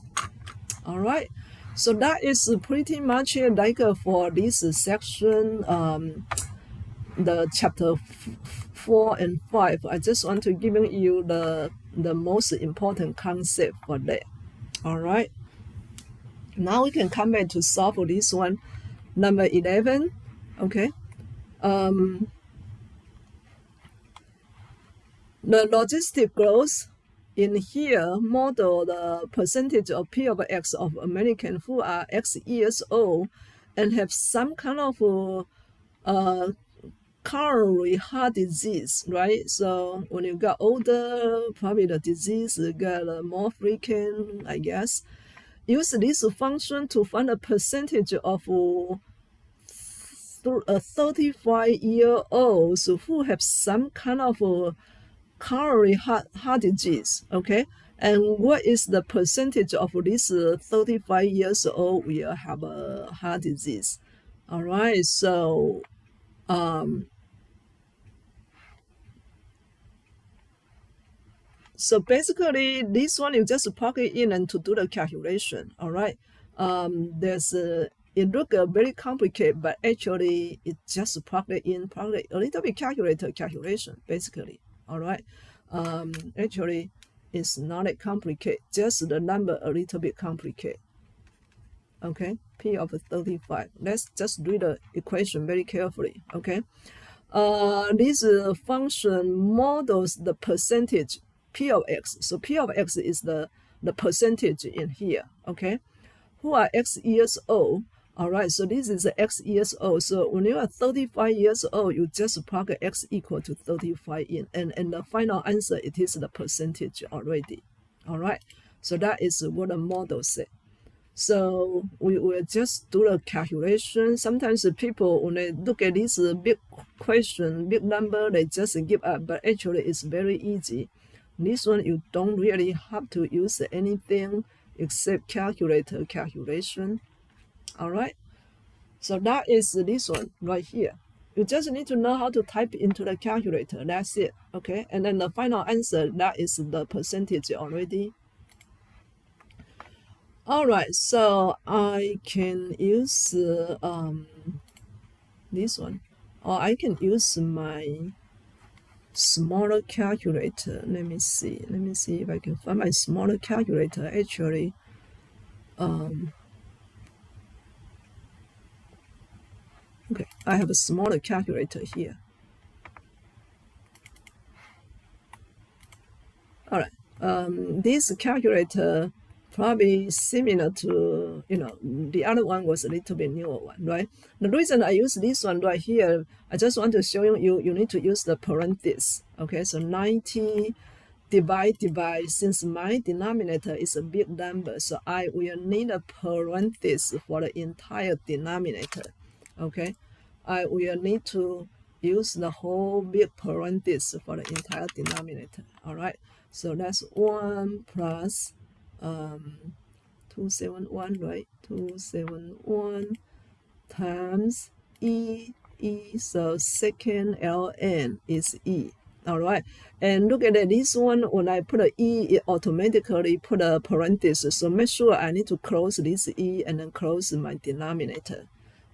All right, so that is pretty much like for this section, the chapter 4 and 5. I just want to give you the most important concept for that. All right, now we can come back to solve this one, number 11. Okay, the logistic growth in here model the percentage of P of X of Americans who are X years old and have some kind of coronary heart disease, right? So when you got older, probably the disease got more frequent, I guess. Use this function to find a percentage of 35-year-olds who have some kind of coronary heart disease, okay? And what is the percentage of this 35 years old will have a heart disease? All right, so so basically this one you just plug it in and to do the calculation. All right, there's it look very complicated, but actually it just plug it in, a little bit calculation basically. All right, actually it's not that complicated, just the number a little bit complicated. Okay, P of 35. Let's just read the equation very carefully. Okay, this function models the percentage P of X. So P of X is the percentage in here. Okay, who are X years old. All right, so this is X years old. So when you are 35 years old, you just plug X equal to 35 in, and the final answer, it is the percentage already. All right, so that is what the model said. So we will just do the calculation. Sometimes people, when they look at this big question, big number, they just give up, but actually it's very easy. This one, you don't really have to use anything except calculation. All right, so that is this one right here. You just need to know how to type into the calculator. That's it. Okay, and then the final answer, that is the percentage already. All right, so I can use this one, or I can use my smaller calculator. Let me see if I can find my smaller calculator. Actually, okay, I have a smaller calculator here. All right, this calculator probably similar to, the other one was a little bit newer one, right? The reason I use this one right here, I just want to show you need to use the parentheses. Okay, so 90 divide, since my denominator is a big number, so I will need a parenthesis for the entire denominator. Okay, I will need to use the whole big parenthesis for the entire denominator. All right, so that's 1 plus 271, right? 271 times E, so second ln is E. All right, and look at this one. When I put an E, it automatically put a parenthesis. So make sure I need to close this E and then close my denominator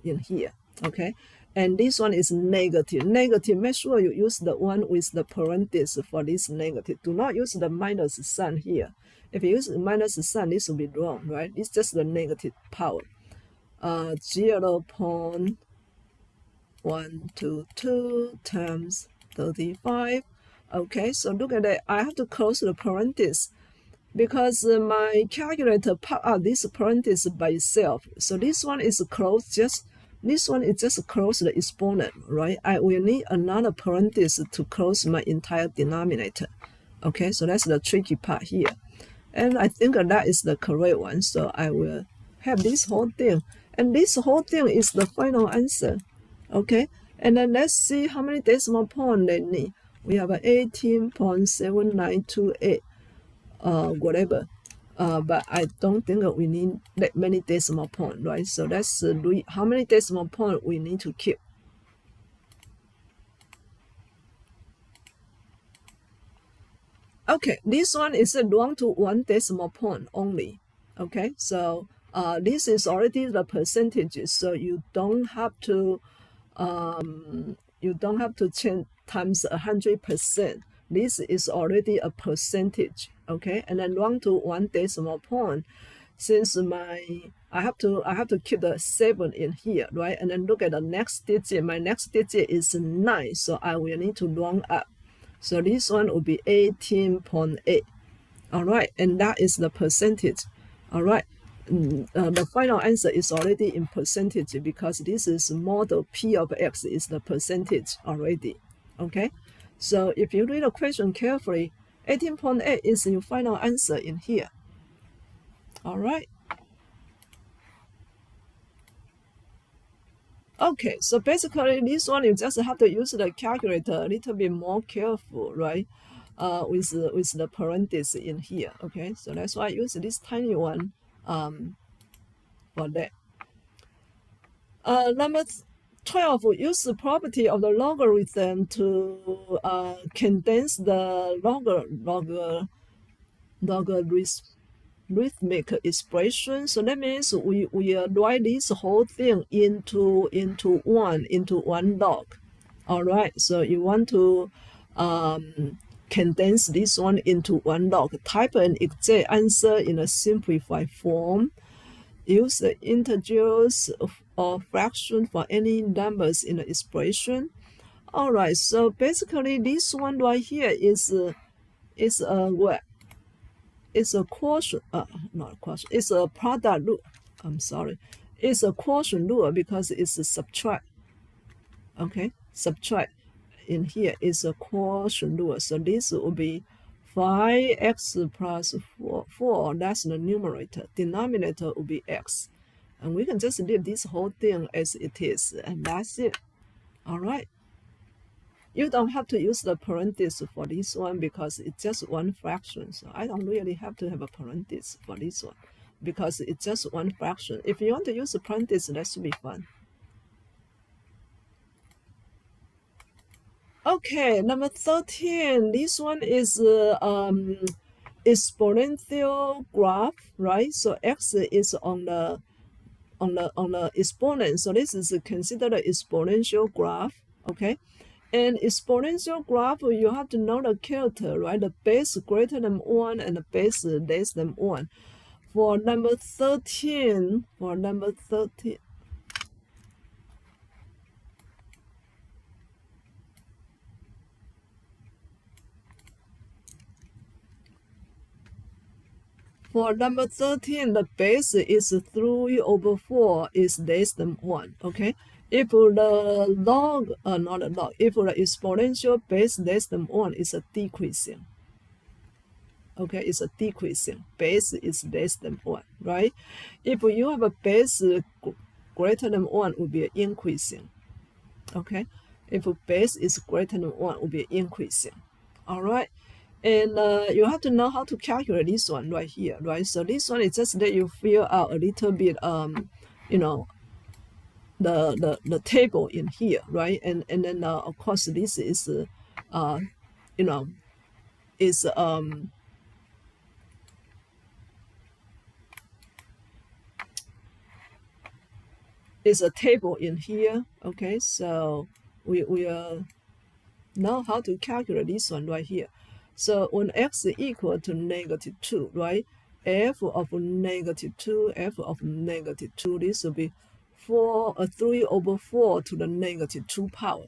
in here. Okay, and this one is negative. Make sure you use the one with the parenthesis for this negative. Do not use the minus sign here. If you use the minus sign, this will be wrong, right? It's just the negative power. 0.122 times 35. Okay, so look at that. I have to close the parenthesis because my calculator pop out this parenthesis by itself. So this one is closed, this one is just close the exponent, right? I will need another parenthesis to close my entire denominator. Okay, so that's the tricky part here. And I think that is the correct one. So I will have this whole thing. And this whole thing is the final answer. Okay, and then let's see how many decimal points they need. We have 18.7928, whatever. But I don't think we need that many decimal points, right? So let's read how many decimal points we need to keep. Okay, this one is down to 1 decimal point only. Okay, so this is already the percentages, so you don't have to change times 100%. This is already a percentage. Okay, and then down to 1 decimal point. Since I have to keep the 7 in here, right? And then look at the next digit. My next digit is 9, so I will need to round up. So this one will be 18.8. All right, and that is the percentage. All right, the final answer is already in percentage because this is model P of X is the percentage already. Okay, so if you read the question carefully, 18.8 is your final answer in here. All right. Okay, so basically this one you just have to use the calculator a little bit more careful, right? With the parentheses in here. Okay, so that's why I use this tiny one for that. Number 12, use the property of the logarithm to condense the logarithmic expression. So that means we write this whole thing into one log. All right, so you want to condense this one into one log. Type an exact answer in a simplified form. Use the integers or fraction for any numbers in the expression. All right, so basically this one right here is what? It's a quotient, not a quotient, it's a product rule. I'm sorry. It's a quotient rule because it's a subtract. Okay, subtract in here is a quotient rule. So this will be 5x plus 4, that's the numerator. Denominator will be x. And we can just leave this whole thing as it is, and that's it. All right. You don't have to use the parenthesis for this one because it's just one fraction. So I don't really have to have a parenthesis for this one because it's just one fraction. If you want to use a parenthesis, that should be fun. Okay, number 13. This one is exponential graph, right? So x is on the exponent. So this is considered an exponential graph. Okay. And exponential graph, you have to know the character, right? The base greater than 1 and the base less than 1. For number 13, for number 13, the base is 3 over 4 is less than 1, okay? If the log, not a log, if the exponential base less than 1 is a decreasing, okay, it's a decreasing, base is less than 1, right? If you have a base greater than 1, it will be increasing, okay? If base is greater than 1, it will be increasing, all right? And you have to know how to calculate this one right here, right? So this one is just that you fill out a little bit, you know, the table in here, right? And then of course this is you know, is is a table in here. Okay, so we know how to calculate this one right here. So when x is equal to -2, right? F of -2, f of -2, this will be 3 over 4 to the negative 2 power.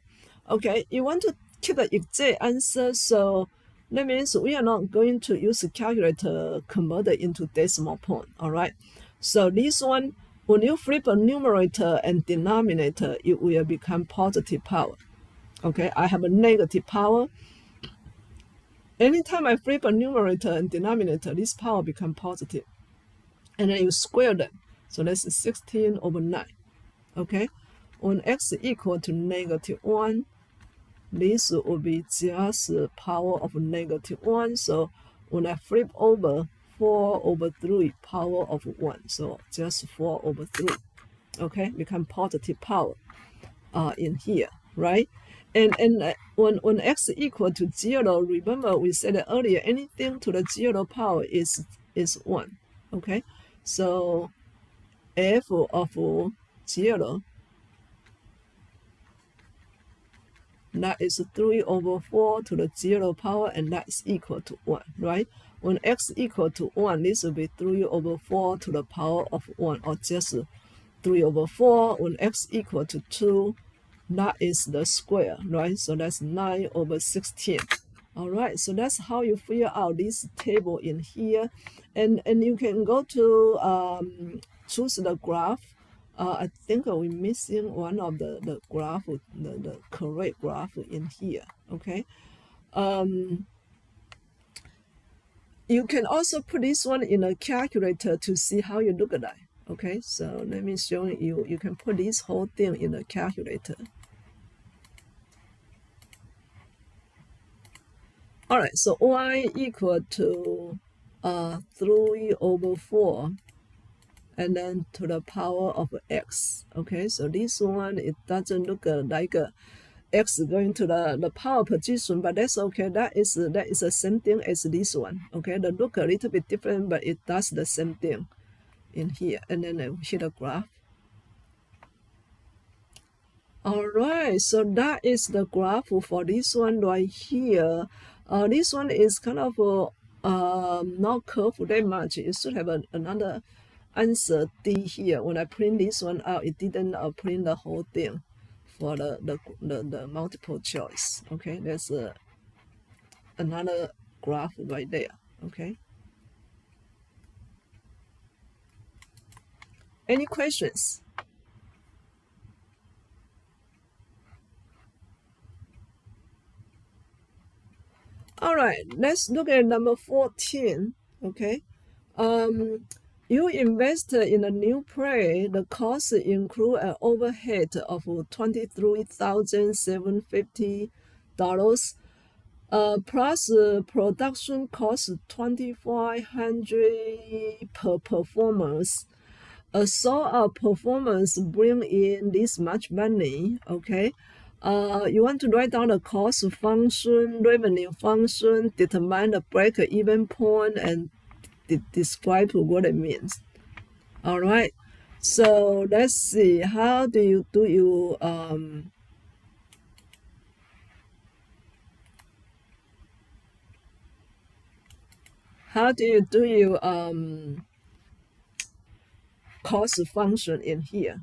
Okay, you want to keep the exact answer, so that means we are not going to use a calculator convert it into decimal point, all right? So this one, when you flip a numerator and denominator, it will become positive power. Okay, I have a negative power. Anytime I flip a numerator and denominator, this power become positive. And then you square them. So that's 16 over 9. Okay, when x equal to negative 1, this will be just power of negative 1. So when I flip over, 4 over 3 power of 1. So just 4 over 3. Okay, become positive power in here, right? And when x equal to 0, remember we said earlier, anything to the 0 power is 1. Okay, so f of 0, that is 3 over 4 to the 0 power, and that is equal to 1, right? When x equal to 1, this will be 3 over 4 to the power of 1, or just 3 over 4. When x equal to 2, that is the square, right? So that's 9 over 16. All right, so that's how you figure out this table in here. And you can go to choose the graph. I think we're missing one of the graph, the correct graph in here, okay? You can also put this one in a calculator to see how you look at that, okay? So let me show you. You can put this whole thing in a calculator. All right, so y equal to 3 over 4, and then to the power of x. Okay, so this one, it doesn't look like x going to the power position, but that's okay. That is the same thing as this one. Okay, they look a little bit different, but it does the same thing in here. And then I hit a graph. All right, so that is the graph for this one right here. This one is kind of not curved that much. It should have another answer D here. When I print this one out, it didn't print the whole thing for the multiple choice. Okay, there's another graph right there. Okay. Any questions? All right, let's look at number 14. Okay. You invested in a new plane. The cost include an overhead of $23,750, plus production cost $2,500 per performance. So a performance bring in this much money. Okay. You want to write down the cost function, revenue function, determine the break-even point, and describe what it means. All right, so let's see, how do you cost function in here?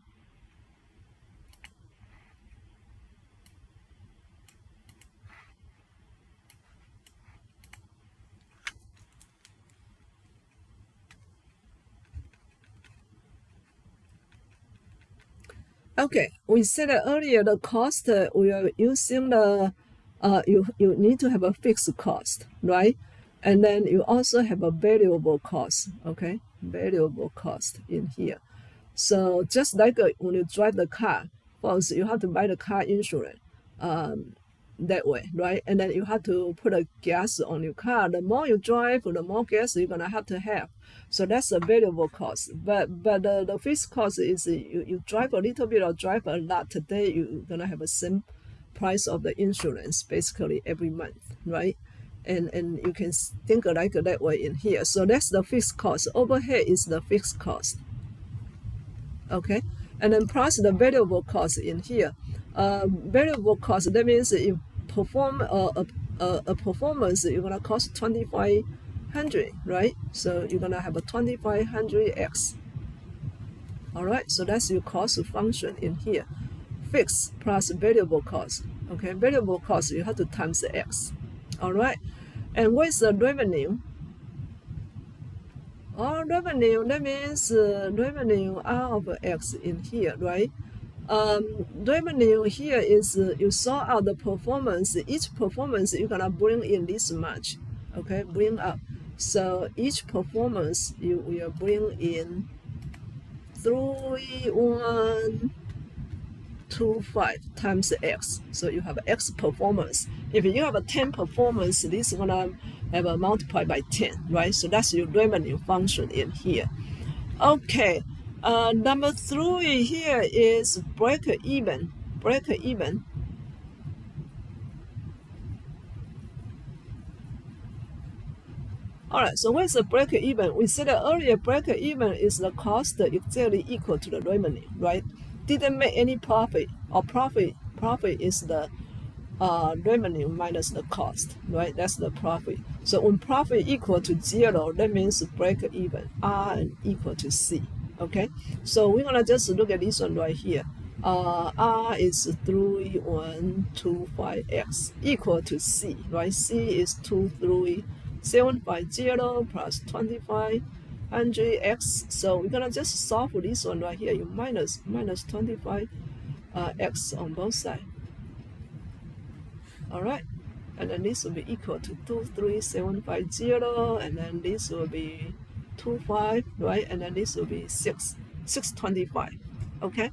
Okay, we said earlier the cost, we are using the you need to have a fixed cost, right? And then you also have a variable cost. Okay, variable cost in here. So just like when you drive the car, first you have to buy the car insurance that way, right? And then you have to put a gas on your car. The more you drive, the more gas you're gonna have to have. So that's a variable cost. But the fixed cost is you drive a little bit or drive a lot today, you're gonna have the same price of the insurance basically every month, right? And you can think like that way in here. So that's the fixed cost. Overhead is the fixed cost. Okay, and then plus the variable cost in here. Variable cost, that means if perform a performance, you're gonna cost 2,500, right? So you're gonna have a 2,500x. All right, so that's your cost function in here. Fixed plus variable cost. Okay, variable cost, you have to times the x. All right, and what's the revenue? Revenue, that means revenue R of x in here, right? Revenue here is you sort out the performance. Each performance you're gonna bring in this much, okay? Bring up. So each performance you will bring in 3125 times x. So you have x performance. If you have a 10 performance, this is gonna have a multiplied by 10, right? So that's your revenue function in here. Okay. Number 3 here is break even. Break even. All right, so what's the break even? We said that earlier break even is the cost exactly equal to the revenue, right? Didn't make any profit, or profit is the revenue minus the cost, right? That's the profit. So when profit equal to 0, that means break even, R equal to C. Okay, so we're gonna just look at this one right here. R is 3125x equal to C, right? C is 23750 plus 2500x. So we're gonna just solve for this one right here. You minus 25 x on both sides. All right, and then this will be equal to 23750, and then this will be 25, right? And then this will be 625. Okay,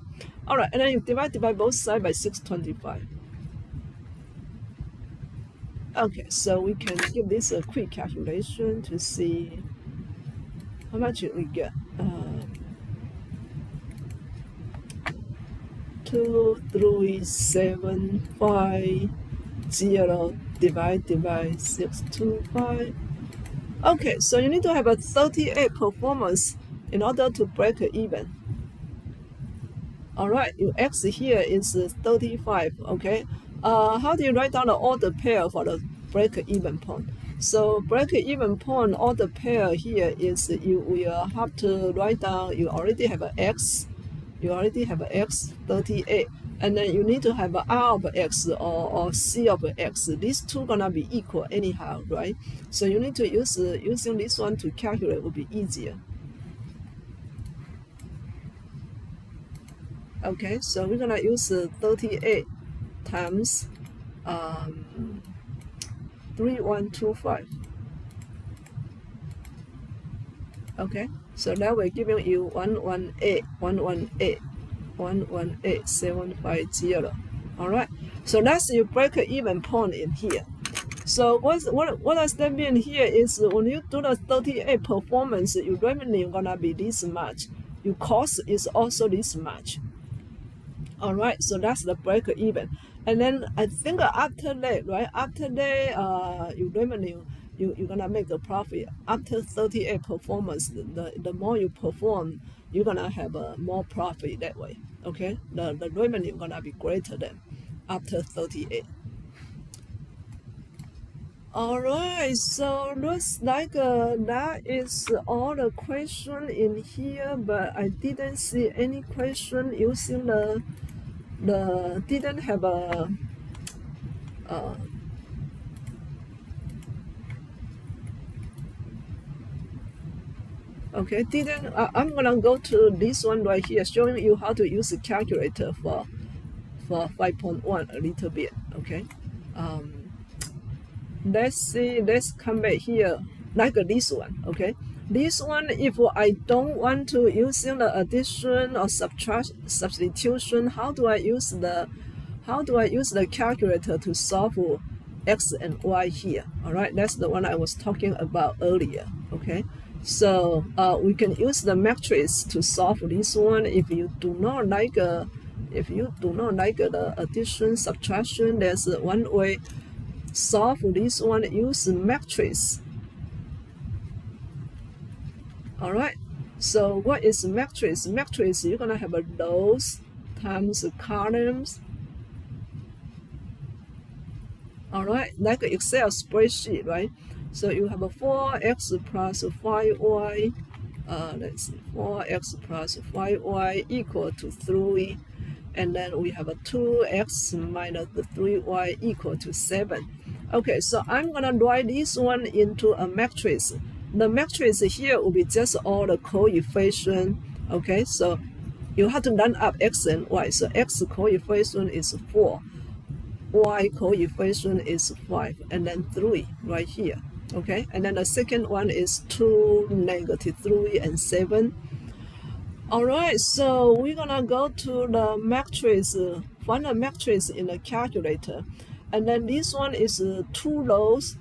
all right, and then you divide by both sides by 625. Okay, so we can give this a quick calculation to see how much we get. 23750 divided by 625. Okay, so you need to have a 38 performance in order to break even. All right, your x here is 35. Okay, how do you write down the order pair for the break even point? So break even point order pair here is you will have to write down. You already have an x. You already have an x 38, and then you need to have an R of x or C of x. These two gonna be equal anyhow, right? So you need to use using this one to calculate will be easier. Okay, so we're gonna use 38 times 3125. Okay, so now we're giving you 118,750. All right, so that's your break even point in here. So what does that mean here is when you do the 38 performance, your revenue gonna be this much, your cost is also this much. All right, so that's the break even. And then I think after that, right, after that, your revenue, you're gonna make a profit. After 38 performance, the more you perform, you're gonna have a more profit that way. Okay, the revenue gonna be greater than after 38. All right, so looks like that is all the question in here, but I didn't see any question using the didn't have a okay, didn't I'm gonna go to this one right here, showing you how to use the calculator for 5.1 a little bit. Okay, let's see, let's come back here like this one. Okay, this one, if I don't want to using the addition or substitution, how do I use the calculator to solve x and y here? All right, that's the one I was talking about earlier. Okay, so we can use the matrix to solve this one. If you do not like the addition subtraction, there's one way solve this one, use matrix. All right, so what is matrix? Matrix, you're gonna have a rows times columns. All right, like Excel spreadsheet, right? So you have a 4x plus 5y let's see, 4x plus 5y equal to 3. And then we have a 2x minus the 3y equal to 7. Okay, so I'm going to write this one into a matrix. The matrix here will be just all the coefficient. Okay, so you have to line up x and y. So x coefficient is 4, y coefficient is 5, and then 3 right here. Okay, and then the second one is 2, negative 3, and 7. All right, so we're gonna go to the matrix, find a matrix in the calculator. And then this one is 2 rows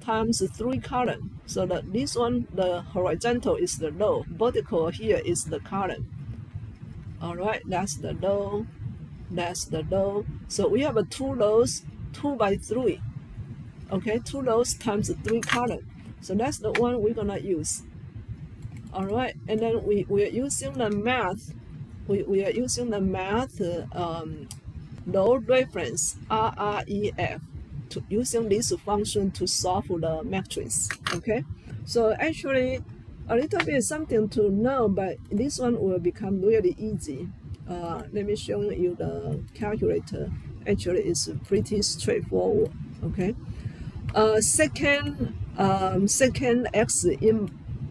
times 3 column. So that this one, the horizontal is the row, vertical here is the column. All right, that's the row, that's the row. So we have 2 rows, 2 by 3. Okay, 2 rows times 3 column. So that's the one we're gonna use. All right, and then we are using the math. We are using the math low reference RREF to using this function to solve the matrix. Okay, so actually a little bit something to know, but this one will become really easy. Let me show you the calculator. Actually, it's pretty straightforward. Okay, second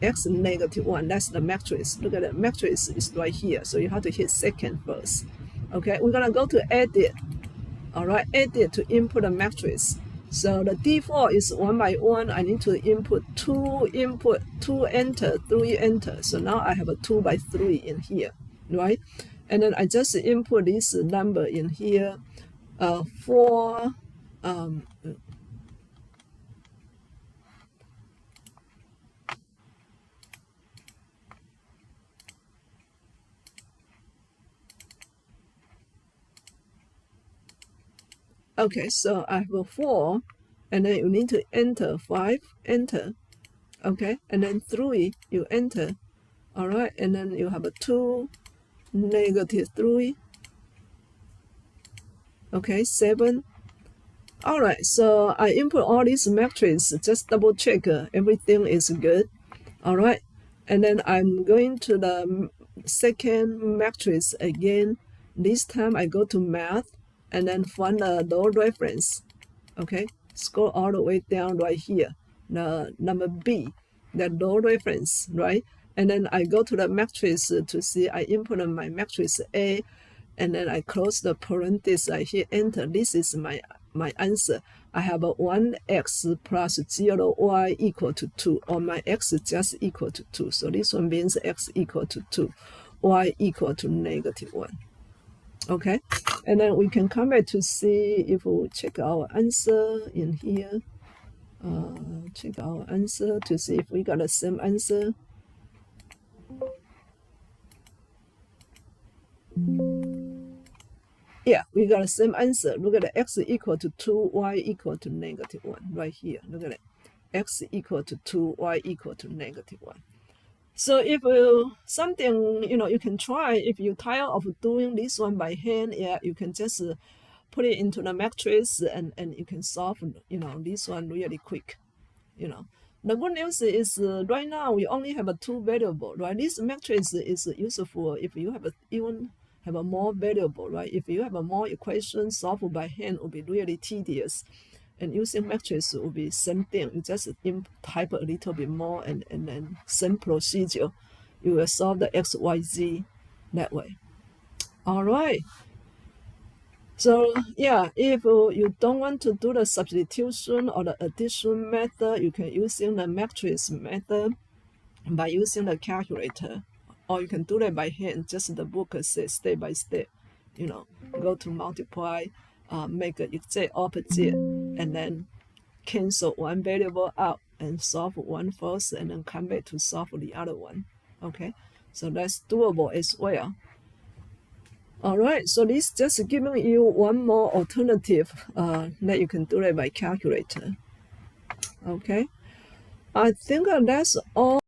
x negative 1, that's the matrix. Look at the matrix is right here, so you have to hit second first. Okay, we're gonna go to edit. All right, edit to input a matrix. So the default is 1 by 1. I need to input 2, enter, 3 enter. So now I have a 2 by 3 in here, right? And then I just input this number in here, 4. Okay, so I have a 4, and then you need to enter 5, enter. Okay, and then 3, you enter. All right, and then you have a 2, negative 3. Okay, 7. All right, so I input all these matrices, just double check everything is good. All right, and then I'm going to the second matrix again. This time I go to math and then find the low reference. Okay, scroll all the way down right here, the number B, the low reference, right? And then I go to the matrix to see I input my matrix A, and then I close the parenthesis, I hit enter. This is my answer. I have a 1x plus 0y equal to 2, or my x is just equal to 2. So this one means x equal to 2, y equal to negative 1. Okay, and then we can come back to see if we check our answer in here. Check our answer to see if we got the same answer. Yeah, we got the same answer. Look at the x equal to 2, y equal to negative 1 right here. Look at it. X equal to 2, y equal to negative 1. So if something, you can try, if you're tired of doing this one by hand, yeah, you can just put it into the matrix and you can solve, this one really quick, The good news is right now we only have 2 variables, right? This matrix is useful if you have even have a more variable, right? If you have a more equations solved by hand, it will be really tedious. And using matrix will be same thing. You just type a little bit more and then same procedure. You will solve the x, y, z that way. All right. So yeah, if you don't want to do the substitution or the addition method, you can using the matrix method by using the calculator. Or you can do that by hand, just the book says step by step, go to multiply, make an exact opposite, and then cancel one variable out and solve one first, and then come back to solve the other one. Okay, so that's doable as well. All right, so this just giving you one more alternative that you can do it by calculator. Okay, I think that's all.